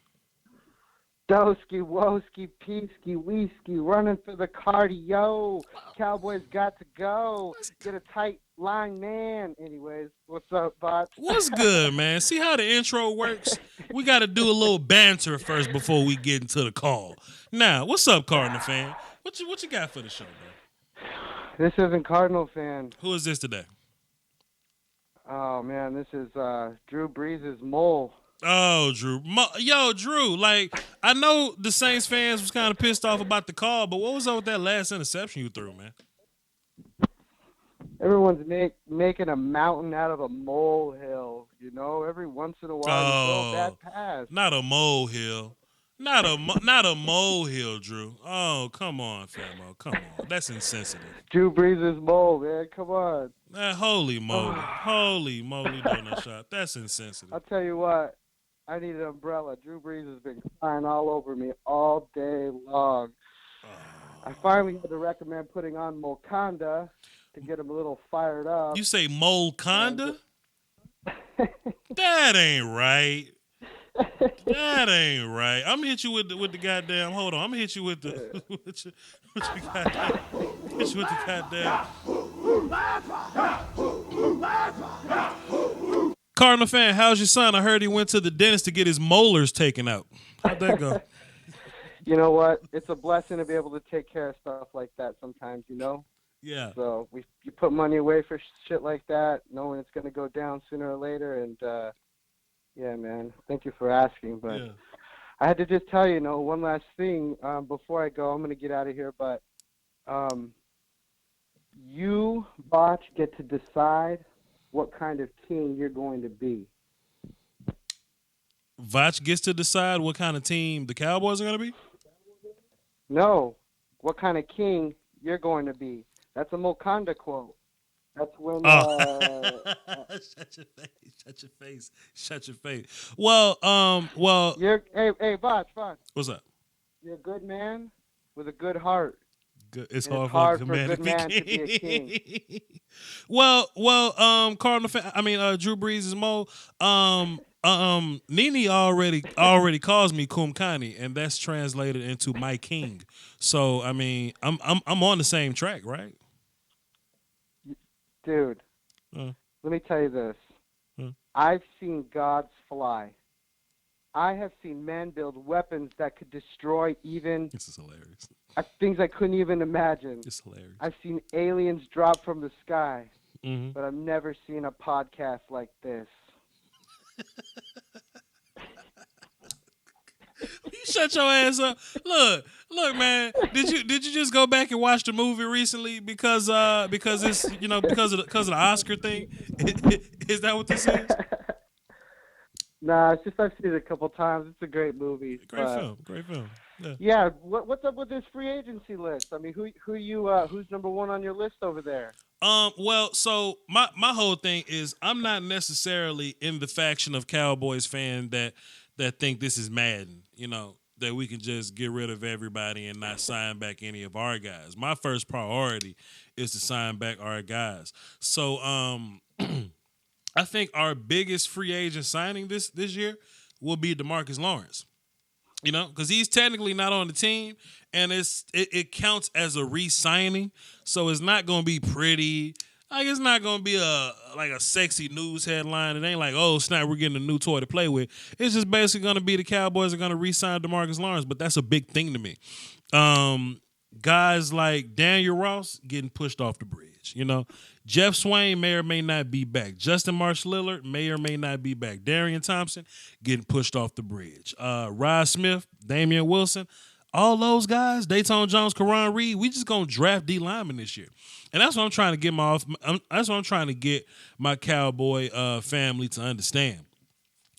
Doski, Woski, Peeski, Weeski, running for the cardio. Cowboys got to go. Get a tight line, man. Anyways, what's up, bots? What's good, man? See how the intro works? We got to do a little banter first before we get into the call. Now, what's up, Cardinal fan? What you got for the show, man? This isn't Cardinal fan. Who is this today? Oh, man, this is Drew Brees' mole. Oh, Drew. Yo, Drew, like, I know the Saints fans was kind of pissed off about the call, but what was up with that last interception you threw, man? Everyone's making a mountain out of a molehill, Every once in a while, you throw a bad pass. Not a molehill. Not a molehill, Drew. Oh, come on, Famo. Come on. That's insensitive. Drew Brees' mole, man. Come on. Holy moly. Holy moly donut shot. That's insensitive. I'll tell you what. I need an umbrella. Drew Brees has been crying all over me all day long. I finally had to recommend putting on Mokonda to get him a little fired up. You say Mokonda? That ain't right. That ain't right. I'm gonna hit you with the goddamn. Hold on, I'm gonna hit you with the with the goddamn. Hit you with the goddamn. Cardinal fan, how's your son? I heard he went to the dentist to get his molars taken out. How'd that go? You know what? It's a blessing to be able to take care of stuff like that sometimes, you know? Yeah. So you put money away for shit like that, knowing it's going to go down sooner or later. And, yeah, man, thank you for asking. But Yeah. I had to just tell you, one last thing before I go. I'm going to get out of here. But you, Voch, get to decide what kind of king you're going to be. Voch gets to decide what kind of team the Cowboys are gonna be. No, what kind of king you're going to be. That's a Mokonda quote. That's when. Shut your face! Shut your face! Shut your face! Well. You're hey, Voch. What's up? You're a good man with a good heart. Good. It's And hard, it's for a hard good man to be a king. Cardinal fan. Drew Brees is Mo. Nene already calls me Kumkani, and that's translated into my king. So I mean, I'm on the same track, right? Dude, let me tell you this. I've seen gods fly. I have seen men build weapons that could destroy even This is hilarious. things I couldn't even imagine. It's hilarious. I've seen aliens drop from the sky, Mm-hmm. but I've never seen a podcast like this. You shut your ass up. Look, man. Did you just go back and watch the movie recently because it's because of the Oscar thing? Is that what this is? Nah, it's just I've seen it a couple times. It's a great movie. Great film. Yeah. Yeah, what's up with this free agency list? I mean, who's number one on your list over there? Well, so my whole thing is I'm not necessarily in the faction of Cowboys fan that think this is Madden, that we can just get rid of everybody and not sign back any of our guys. My first priority is to sign back our guys. So I think our biggest free agent signing this year will be DeMarcus Lawrence. Because he's technically not on the team, and it counts as a re-signing, so it's not going to be pretty. Like, it's not going to be a sexy news headline. It ain't like, oh, snap, we're getting a new toy to play with. It's just basically going to be the Cowboys are going to re-sign DeMarcus Lawrence, but that's a big thing to me. Guys like Daniel Ross getting pushed off the bridge. Jeff Swain may or may not be back. Justin Marsh-Lillard may or may not be back. Darian Thompson getting pushed off the bridge. Rod Smith, Damian Wilson, all those guys, Dayton Jones, Karan Reed, we just gonna draft D linemen this year, and that's what I'm trying to get that's what I'm trying to get my Cowboy family to understand.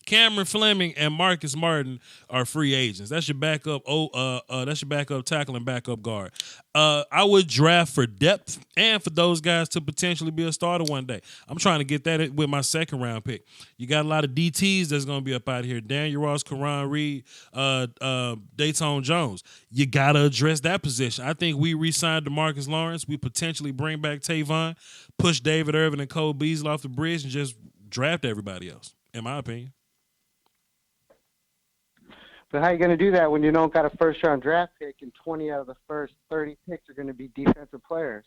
Cameron Fleming and Marcus Martin are free agents. That's your backup. That's your backup tackle and backup guard. I would draft for depth and for those guys to potentially be a starter one day. I'm trying to get that with my second round pick. You got a lot of DTs that's going to be up out here. Daniel Ross, Karan Reed, Dayton Jones. You got to address that position. I think we re-signed DeMarcus Lawrence. We potentially bring back Tavon, push David Irvin and Cole Beasley off the bridge, and just draft everybody else, in my opinion. But how are you going to do that when you don't got a first-round draft pick and 20 out of the first 30 picks are going to be defensive players?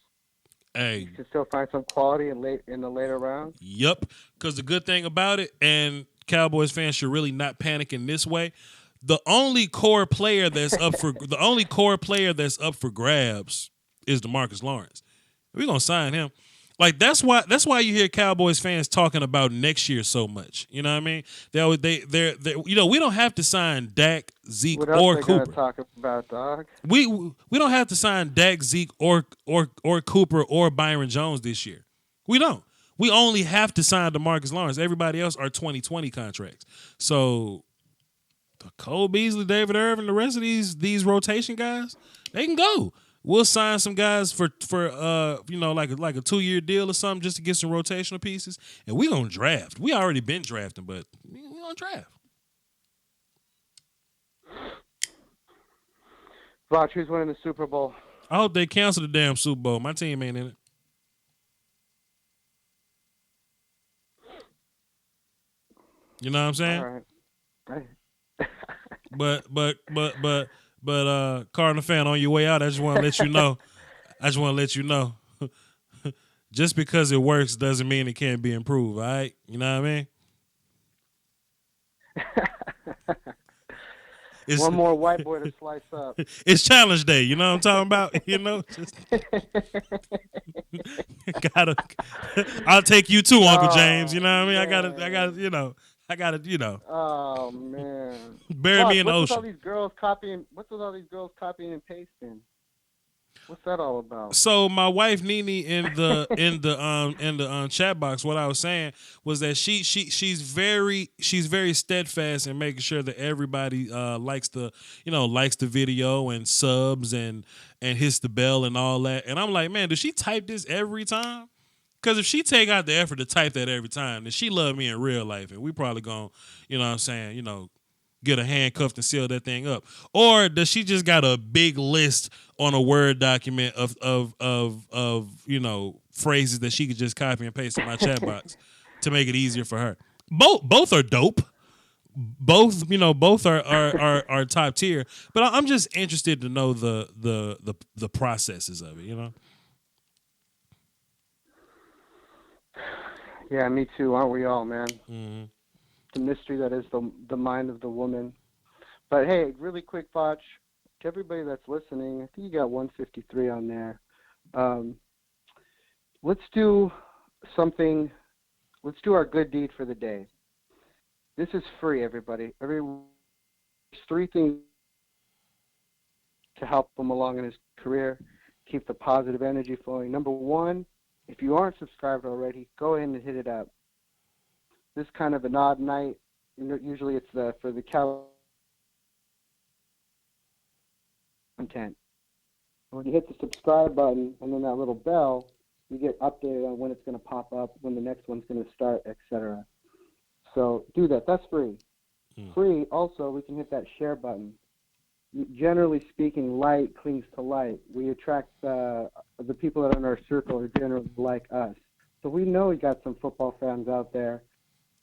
Hey, you can still find some quality in the later rounds. Yep, because the good thing about it, and Cowboys fans should really not panic in this way. The only core player that's up for grabs is DeMarcus Lawrence. We're gonna sign him. Like that's why you hear Cowboys fans talking about next year so much. You know what I mean? They we don't have to sign Dak, Zeke, what else or they Cooper. Talk about, dog? We don't have to sign Dak, Zeke, or Cooper or Byron Jones this year. We don't. We only have to sign DeMarcus Lawrence. Everybody else are 2020 contracts. So Cole Beasley, David Irvin, the rest of these rotation guys, they can go. We'll sign some guys for like a 2-year deal or something just to get some rotational pieces, and we gonna draft. We already been drafting, but we gonna draft. Voch, who's winning the Super Bowl? I hope they cancel the damn Super Bowl. My team ain't in it. You know what I'm saying? All right. but Cardinal fan, on your way out, I just want to let you know. I just want to let you know. Just because it works doesn't mean it can't be improved. All right, you know what I mean? It's, One more white boy to slice up. it's challenge day. You know what I'm talking about? You know, just gotta. I'll take you too, Uncle James. You know what I mean? I gotta. Oh man. Bury me in the What's with all ocean. these girls copying? What's with all these girls copying and pasting? What's that all about? So my wife Nene in the chat box, what I was saying was that she's very steadfast in making sure that everybody likes the video and subs and hits the bell and all that. And I'm like, man, does she type this every time? Because if she take out the effort to type that every time, then she love me in real life, and we probably gonna, you know what I'm saying, get her handcuffed and seal that thing up. Or does she just got a big list on a Word document of phrases that she could just copy and paste in my chat box to make it easier for her? Both are dope. Both are top tier. But I'm just interested to know the processes of it. Yeah, me too. Aren't we all, man? Mm-hmm. The mystery that is the mind of the woman. But hey, really quick, Voch, to everybody that's listening, I think you got 153 on there. Let's do something. Let's do our good deed for the day. This is free, everybody. There's 3 things to help him along in his career, keep the positive energy flowing. Number 1, if you aren't subscribed already, go in and hit it up. This kind of an odd night. Usually it's for the content. When you hit the subscribe button and then that little bell, you get updated on when it's going to pop up, when the next one's going to start, etc. So do that. That's free. Free. Also, we can hit that share button. Generally speaking, light clings to light. We attract the people that are in our circle are generally like us. So we know we got some football fans out there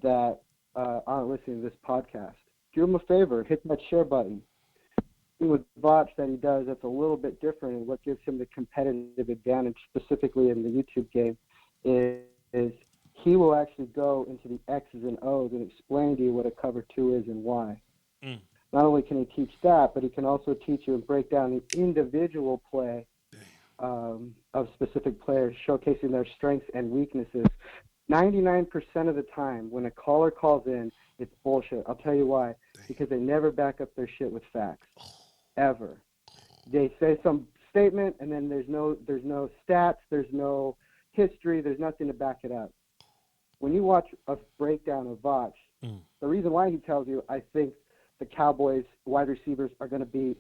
that aren't listening to this podcast. Do them a favor, hit that share button. With Voch that he does, that's a little bit different, and what gives him the competitive advantage, specifically in the YouTube game, is he will actually go into the X's and O's and explain to you what a cover 2 is and why. Not only can he teach that, but he can also teach you and break down the individual play of specific players, showcasing their strengths and weaknesses. 99% of the time, when a caller calls in, it's bullshit. I'll tell you why. Because they never back up their shit with facts. Ever. They say some statement, and then there's no stats, there's no history, there's nothing to back it up. When you watch a breakdown of Voch, the reason why he tells you, I think the Cowboys wide receivers are going to beat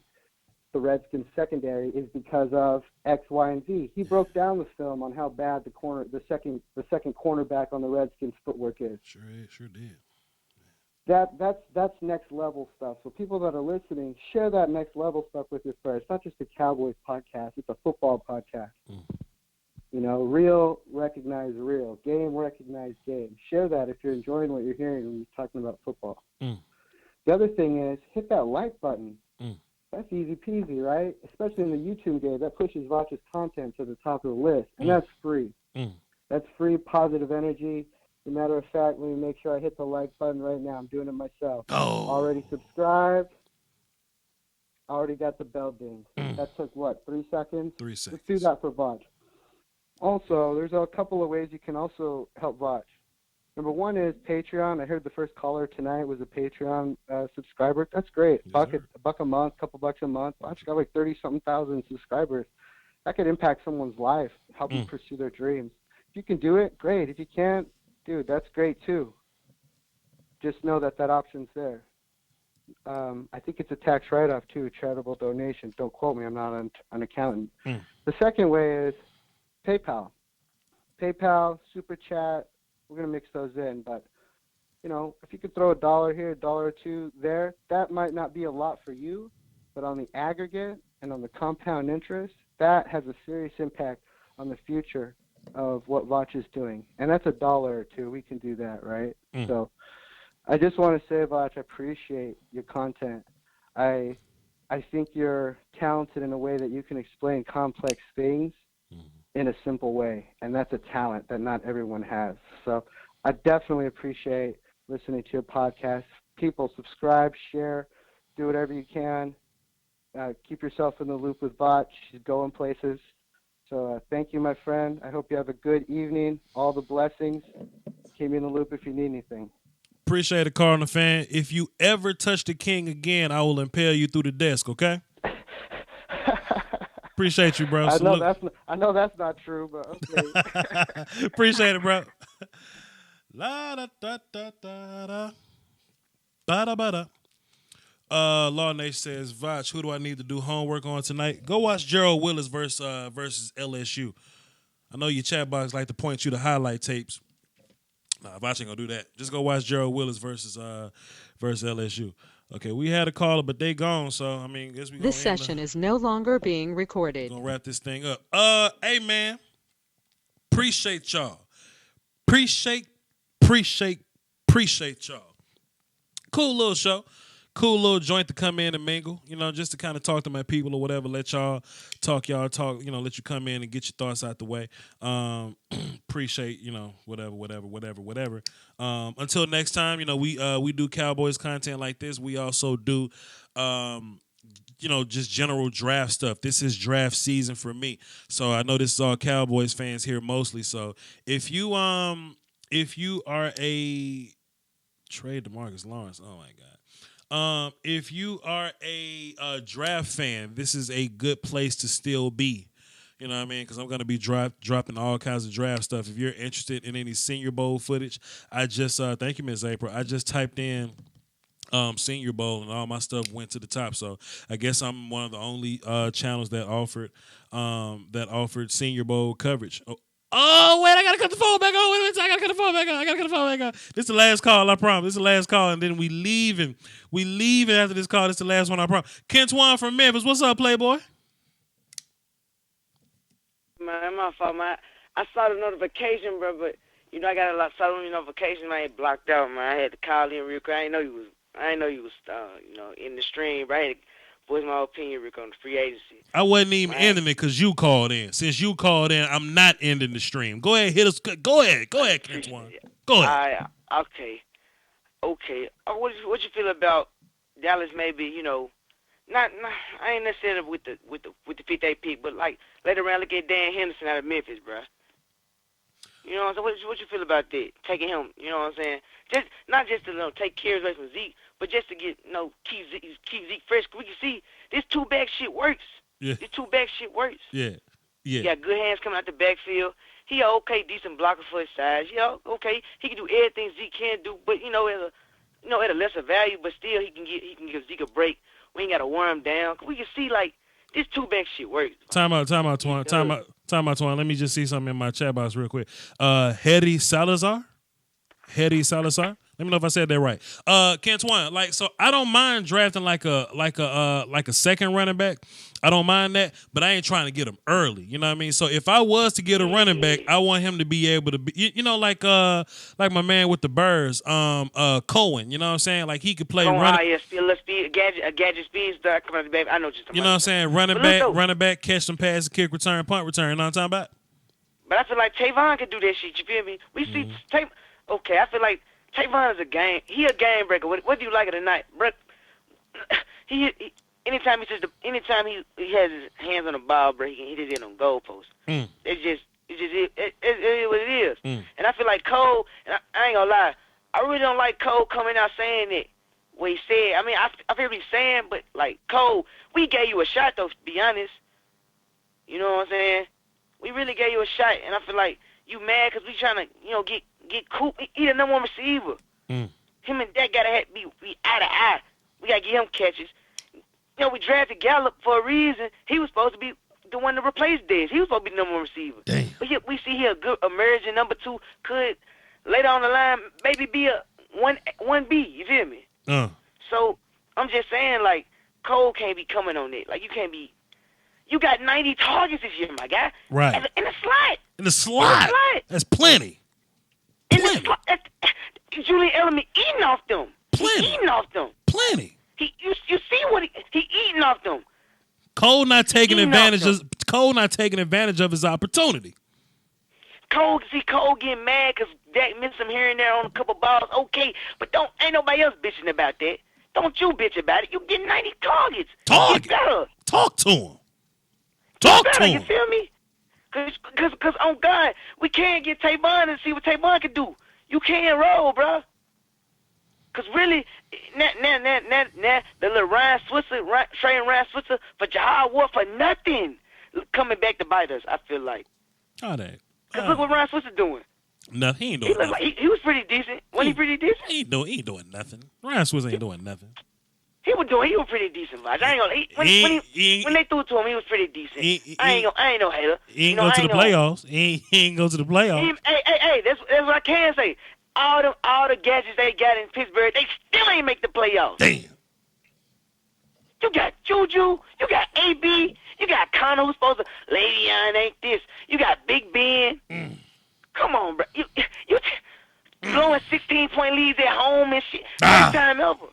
the Redskins secondary, is because of X, Y, and Z. He broke down the film on how bad the second cornerback on the Redskins' footwork is. Sure did. That's next level stuff. So people that are listening, share that next level stuff with your friends. It's not just a Cowboys podcast; it's a football podcast. Real recognize real, game recognize game. Share that if you're enjoying what you're hearing when you're talking about football. The other thing is hit that like button. That's easy peasy, right? Especially in the YouTube game, that pushes Voch's content to the top of the list, and that's free. That's free positive energy. As a matter of fact, let me make sure I hit the like button right now. I'm doing it myself. Already subscribed. Already got the bell ding. That took, 3 seconds? 3 seconds. Let's do that for Voch. Also, there's a couple of ways you can also help Voch. Number 1 is Patreon. I heard the first caller tonight was a Patreon subscriber. That's great. Yes, a buck a month, couple bucks a month. Voch got like 30-something thousand subscribers. That could impact someone's life, help them pursue their dreams. If you can do it, great. If you can't, dude, that's great too. Just know that option's there. I think it's a tax write-off too, charitable donation. Don't quote me, I'm not an accountant. The second way is PayPal. PayPal, Super Chat, we're going to mix those in. But, if you could throw $1 here, $1 or $2 there, that might not be a lot for you. But on the aggregate and on the compound interest, that has a serious impact on the future of what Voch is doing. And that's $1 or $2. We can do that, right? So I just want to say, Voch, I appreciate your content. I think you're talented in a way that you can explain complex things in a simple way, and that's a talent that not everyone has. So I definitely appreciate listening to your podcast. People, subscribe, share, do whatever you can. Keep yourself in the loop with Voch. She's going places. So thank you, my friend. I hope you have a good evening. All the blessings. Keep me in the loop if you need anything. Appreciate it, Cardinal fan. If you ever touch the king again, I will impale you through the desk, okay? Appreciate you, bro. I know that's not true, but okay. Appreciate it, bro. La da da da da da. Ba da ba da. Law Nation says, Voch, who do I need to do homework on tonight? Go watch Gerald Willis versus LSU. I know your chat box like to point you to highlight tapes. Nah, Voch ain't gonna do that. Just go watch Gerald Willis versus LSU. Okay, we had a caller, but they gone. So I mean, guess we. This session is no longer being recorded. Gonna wrap this thing up. Hey man, appreciate y'all. Appreciate y'all. Cool little show. Cool little joint to come in and mingle, just to kind of talk to my people or whatever. Let y'all talk, let you come in and get your thoughts out the way. Appreciate, whatever. Until next time, we do Cowboys content like this. We also do, just general draft stuff. This is draft season for me. So I know this is all Cowboys fans here mostly. So if you are a trade DeMarcus Lawrence, oh my God. If you are a draft fan, this is a good place to still be. You know what I mean? Because I'm going to be dropping all kinds of draft stuff. If you're interested in any Senior Bowl footage, I just thank you, Ms. April. I just typed in Senior Bowl and all my stuff went to the top. So I guess I'm one of the only channels that offered Senior Bowl coverage. Oh, wait, I got to cut the phone back on. Wait a minute, I got to cut the phone back on. This is the last call, I promise. This is the last call, and then we leaving. We leaving after this call. This is the last one, I promise. Kentwan from Memphis. What's up, Playboy? Man, my fault, man. I saw the notification, bro, but, I got a lot of notifications, man. It blocked out, man. I had to call in real quick. I didn't know you was in the stream, bro. I had to voice my opinion, Rick, on the free agency. I wasn't even ending it because you called in. Since you called in, I'm not ending the stream. Go ahead, hit us. Go ahead, Kentwan. Go ahead. Okay. What you feel about Dallas? Maybe not. I ain't necessarily with the 58 pick, but like later around, look at Dan Henderson out of Memphis, bro. You know what I'm saying? What you feel about that? Taking him, you know what I'm saying? Just not just to take carries away from Zeke, but just to get keep Zeke fresh. We can see this two-back shit works. Yeah. This two-back shit works. Yeah. He got good hands coming out the backfield. He a okay, decent blocker for his size. Okay, he can do everything Zeke can do, but at a lesser value, but still he can give Zeke a break. We ain't got to wear him down. We can see like this two-back shit works. Time out, Twan. Time out, Twan. Let me just see something in my chat box real quick. Hedy Salazar. Let me know if I said that right. Kentwan, so I don't mind drafting like a second running back. I don't mind that, but I ain't trying to get him early. You know what I mean? So if I was to get a running back, I want him to be able to be, like my man with the Birds, Cohen. You know what I'm saying? Like he could play running. Speed, a gadget speed star coming out the back. I know you know what I'm saying? Running back, catch some passes, kick return, punt return. You know what I'm talking about? But I feel like Tavon could do that shit. You feel me? We see Tavon. Okay, I feel like Tavon is a game. He a game breaker. Whether you like it or not, bro. Anytime he has his hands on the ball, bro, he just hit on goalposts. It is what it is. And I feel like Cole. And I ain't gonna lie. I really don't like Cole coming out saying it. What he said. I mean, I feel what he's saying, but like Cole, we gave you a shot though. To be honest, you know what I'm saying? We really gave you a shot, and I feel like you mad because we trying to get Coop. He the number one receiver. Him and Dak gotta be eye to eye. We gotta get him catches. We drafted Gallup for a reason. He was supposed to be the one to replace Dez. He was supposed to be the number one receiver. Damn. But we see here a good emerging number two could later on the line maybe be a 1B. You feel me? So I'm just saying, like, Cole can't be coming on it. Like, you can't be. You got 90 targets this year, my guy. Right. In the slot. In the slot. That's plenty. In the slot. Julian Edelman eating off them. Plenty. He's eating off them. Plenty. You see what he eating off them. Cole not taking Eating off advantage of his opportunity. Cole getting mad because Dak missed him here and there on a couple balls. Okay, but ain't nobody else bitching about that. Don't you bitch about it. You get 90 targets. Get better. Talk to him. Talk to him. You feel me? Cause on God, we can't get Tavon and see what Tavon can do. You can't roll, bro. Cause really, now the little Ryan Switzer, trading Ryan Switzer for Jahad Ward for nothing, coming back to bite us. I feel like. Cause look what Ryan Switzer doing. No, he ain't doing nothing. He was pretty decent. Wasn't he pretty decent? He ain't doing nothing. Ryan Switzer ain't doing nothing. He was pretty decent, Voch. I ain't gonna. When they threw it to him, he was pretty decent. I ain't no hater. He ain't go to the playoffs. He ain't go to the playoffs. Hey, that's what I can say. All the gadgets they got in Pittsburgh, they still ain't make the playoffs. Damn. You got Juju, you got AB, you got Connor who's supposed to Le'Veon ain't this. You got Big Ben. Come on, bro. You blowing 16-point leads at home and shit. First time ever.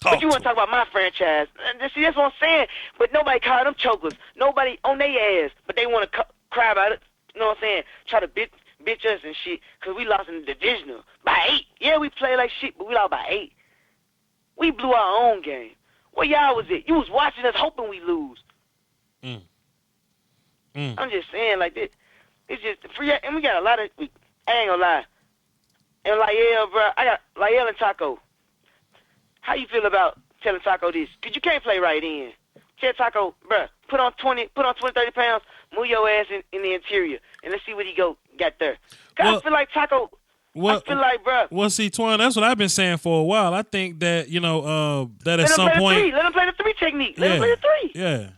But you want to talk about my franchise. See, that's what I'm saying. But nobody called them chokers. Nobody on their ass. But they want to cry about it. You know what I'm saying? Try to bitch us and shit because we lost in the divisional by 8. Yeah, we played like shit, but we lost by 8. We blew our own game. Where y'all was it? You was watching us hoping we lose. I'm just saying like this. It's just free, and we got a lot of. I ain't gonna lie. And Lyell, bro, I got Lyell and Taco. How you feel about telling Taco this? Cause you can't play right in. Tell Taco, bro, put on 20, 30 pounds, move your ass in the interior, and let's see what he got there. Cause I feel like Taco. I feel like, bro. Well, see, Twan, that's what I've been saying for a while. I think that that at some point, let him play the 3 technique. Let him play the 3. Yeah.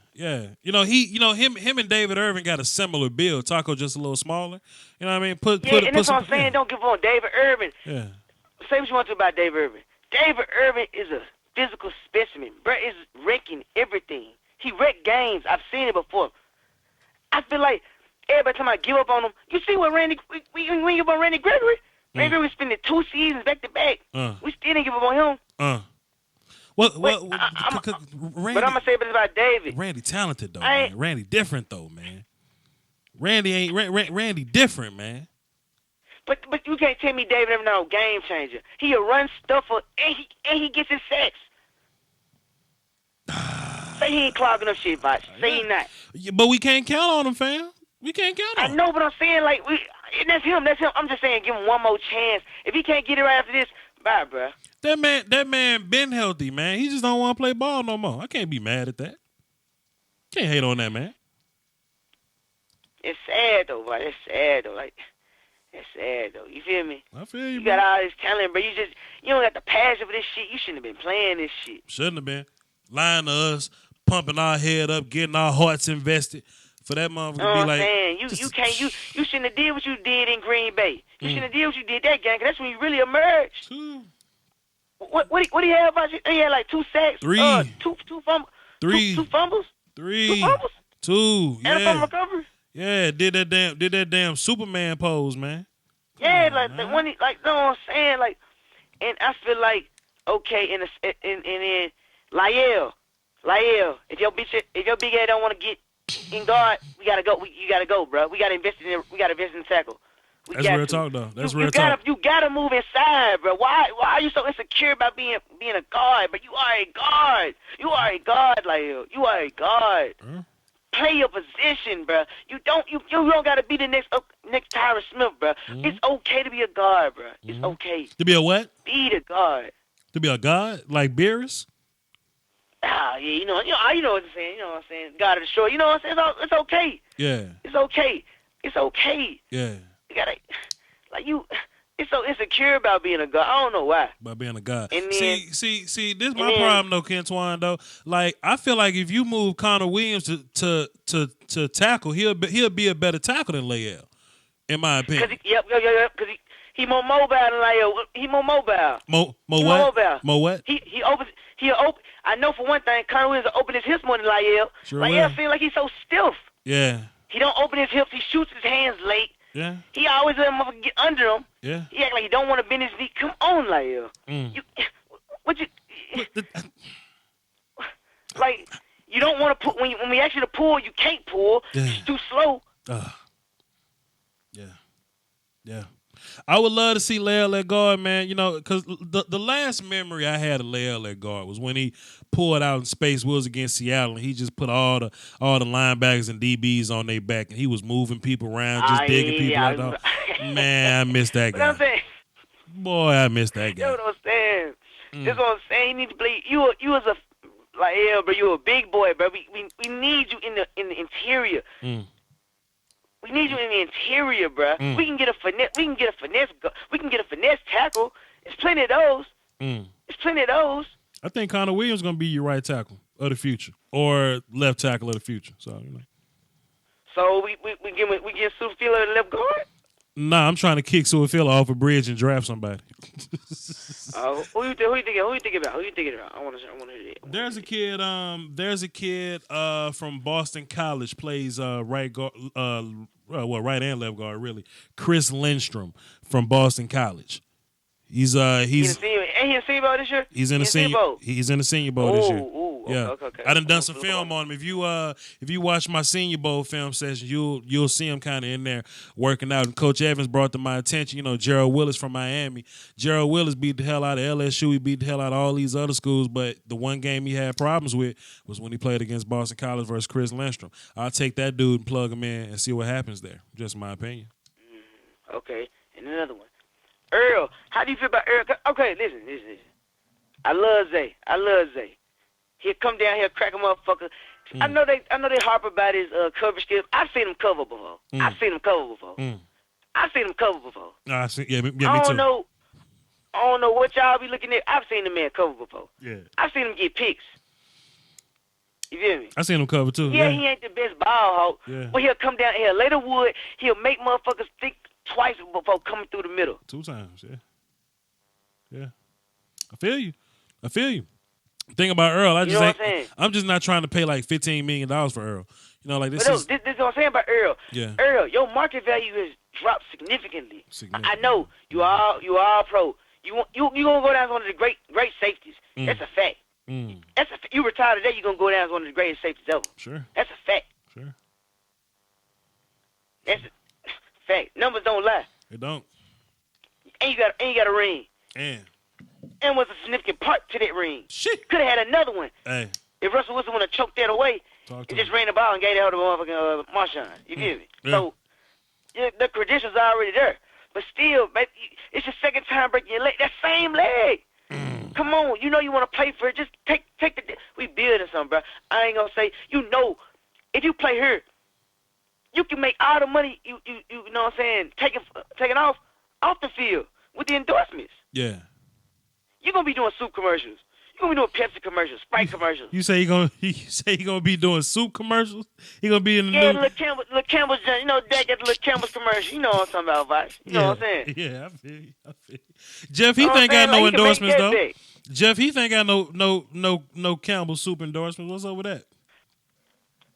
Him and David Irvin got a similar build. Taco just a little smaller. You know what I mean? And that's what I'm saying. Don't give on David Irvin. Yeah. Say what you want to about David Irvin. David Irvin is a physical specimen. Brett is wrecking everything. He wrecked games. I've seen it before. I feel like every time I give up on him, you see what we give up on Randy Gregory? Randy Gregory spending 2 seasons back to back. We still didn't give up on him. But I'm gonna say about David. Randy talented though, man. Randy different though, man. Randy different, man. But you can't tell me David Irvin no game changer. He a run stuffer and he gets his sacks. Say he ain't clogging up shit, Voch. Say he not. Yeah, but we can't count on him, fam. We can't count on him. I know, but I'm saying like that's him. I'm just saying give him one more chance. If he can't get it right after this, bye, bro. That man been healthy, man. He just don't want to play ball no more. I can't be mad at that. Can't hate on that, man. It's sad though, but it's sad though. Like it's sad though. You feel me? I feel you. You got all this talent, but you don't got the passion for this shit. You shouldn't have been playing this shit. Shouldn't have been. Lying to us, pumping our head up, getting our hearts invested. For that motherfucker to be like, saying? You shouldn't have did what you did in Green Bay. You shouldn't have did what you did that game, 'cause that's when you really emerged. What do you have about you? He had like 2 sacks, 3, two fumbles, 3, 2 fumbles, 3, 2 fumbles, 2, and a fumble recovery. Yeah, did that damn Superman pose, man. Yeah, when he know what I'm saying, like, and I feel like okay, and then Lyell, if your big head don't want to get in guard, we gotta go. You gotta go, bro. We gotta invest in the tackle. That's real talk, though. That's real talk. You gotta move inside, bro. Why are you so insecure about being a guard? But you are a guard. You are a guard, Lyell. You are a guard. Play your position, bro. You don't gotta be the next Tyron Smith, bro. It's okay to be a guard, bro. It's okay. To be a what? Be the guard. To be a guard like Beerus? Yeah, you know what I'm saying. You know what I'm saying. God of the shore. You know what I'm saying. It's okay. Yeah. It's okay. It's okay. Yeah. You gotta It's so insecure about being a guard. I don't know why. About being a guard. And then, see, this is my problem though, Kentwan, though. Like, I feel like if you move Connor Williams to tackle, he'll be a better tackle than Lyell, in my opinion. Because he more mobile than Lyell. He more mobile. More what? More what? He'll open. I know for one thing, Connor Williams will open his hips more than Lyell. Sure Lyell seems like he's so stiff. Yeah. He don't open his hips. He shoots his hands late. Yeah. He always let him get under him. Yeah. He act like he don't want to bend his knee. Come on, Lyell. put the. Like, you don't want to put when we ask you to pull, you can't pull. Yeah. It's too slow. Yeah. I would love to see Lael at guard, man. You know, because the last memory I had of Lael at guard was when he pulled out in space. Was against Seattle, and he just put all the linebackers and DBs on their back, and he was moving people around, just digging people out. Man, I miss that guy. You know what I'm saying? Boy, I miss that guy. You know what I'm saying? That's what I'm saying. You need to play. You was a like, yeah, bro. You a big boy, bro. We need you in the interior. We need you in the interior, bro. We can get a finesse. We can get a finesse tackle. There's plenty of those. There's plenty of those. I think Connor Williams is gonna be your right tackle of the future or left tackle of the future. So you know. So we get Sufila at left guard. Nah, I'm trying to kick Suafila off a bridge and draft somebody. Who you thinking about? I want to hear that. There's a kid from Boston College, plays right guard, right and left guard really. Chris Lindstrom from Boston College. He's ain't he in the Senior Bowl this year? He's in the Senior Bowl this year. Yeah, okay. I done some film on him. If you watch my Senior Bowl film session, you'll see him kind of in there working out. And Coach Evans brought to my attention, Gerald Willis from Miami. Gerald Willis beat the hell out of LSU. He beat the hell out of all these other schools. But the one game he had problems with was when he played against Boston College versus Chris Lindstrom. I'll take that dude and plug him in and see what happens there. Just my opinion. Okay, and another one. Earl, how do you feel about Earl? Okay, listen. I love Zay. He'll come down here, crack a motherfucker. I know they harp about his coverage skills. I've seen him cover before. I seen him cover before. Yeah, me too. I don't know what y'all be looking at. I've seen the man cover before. Yeah. I've seen him get picks. You feel me? I seen him cover too. Yeah, he ain't the best ball hawk. Yeah. But he'll come down here, lay the wood. He'll make motherfuckers think twice before coming through the middle. 2 times, yeah. I feel you. Thing about Earl, I'm just not trying to pay like $15 million for Earl. This is what I'm saying about Earl. Yeah. Earl, your market value has dropped significantly. I know you are pro. You gonna go down as one of the great safeties. That's a fact. You retire today, you're gonna go down as one of the greatest safeties ever. Sure. That's a fact. Sure. That's a fact. Numbers don't lie. They don't. And you got a ring. And was a significant part to that ring. Shit. Could have had another one. Hey. If Russell Wilson would have choked that away and just ran the ball and gave that to motherfucking Marshawn. You feel me? Yeah. So the credentials are already there. But still, baby, it's your second time breaking your leg. That same leg. Come on. You want to play for it. Just take the – we building something, bro. I ain't going to say – if you play here, you can make all the money, you know what I'm saying, taking off the field with the endorsements. Yeah. You're going to be doing soup commercials. You're going to be doing Pepsi commercials, Sprite commercials. You say he gonna be doing soup commercials? He gonna be in the new... little Campbell's, Dad got the little Campbell's commercial. You know what I'm talking about, Voch. You know what I'm saying? Yeah, I feel you. Jeff Heath ain't got no endorsements, though. Jeff Heath ain't got no Campbell's soup endorsements. What's up with that?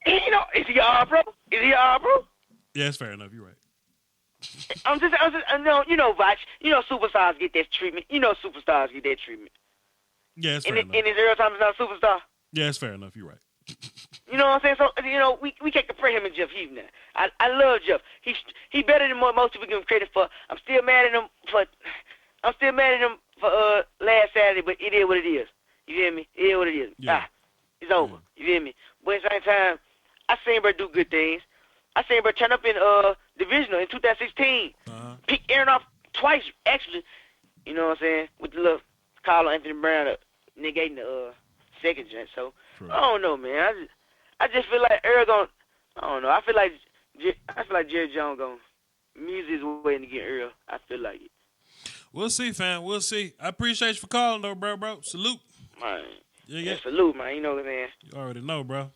Is he all pro? Yeah, it's fair enough. You're right. I'm just, Voch. Superstars get that treatment. Superstars get that treatment. Yeah, it's fair enough. In his early time, he's not a superstar. Yeah, it's fair enough. You're right. You know what I'm saying? So, we can't compare him and Jeff Heath now. I love Jeff. He better than what most people give him credit for. I'm still mad at him for last Saturday, but it is what it is. You feel me? It is what it is. Yeah. It's over. You feel me? But at the same time, I seen him do good things. I seen him turn up in divisional in 2016. Pick Aaron off twice, actually. You know what I'm saying? With the little Carl Anthony Brown negating the second gen. So I don't know, man. I just feel like Earl I don't know. I feel like Jerry Jones gonna muse his way to get Earl. I feel like it. We'll see, fam. We'll see. I appreciate you for calling, though, bro. Salute. Man. Yeah. Salute, man. You know what I'm saying? You already know, bro.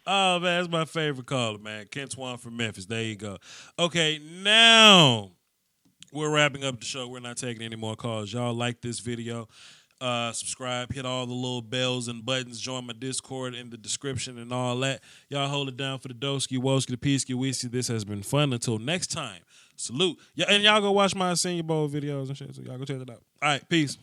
Oh, man, that's my favorite caller, man. Kent Swan from Memphis. There you go. Okay, now we're wrapping up the show. We're not taking any more calls. Y'all like this video, subscribe, hit all the little bells and buttons, join my Discord in the description and all that. Y'all hold it down for the Doski, Woski, the Peasky, Whiskey. This has been fun. Until next time, Salute. Yeah, and y'all go watch my Senior Bowl videos and shit. So y'all go check it out. All right, peace.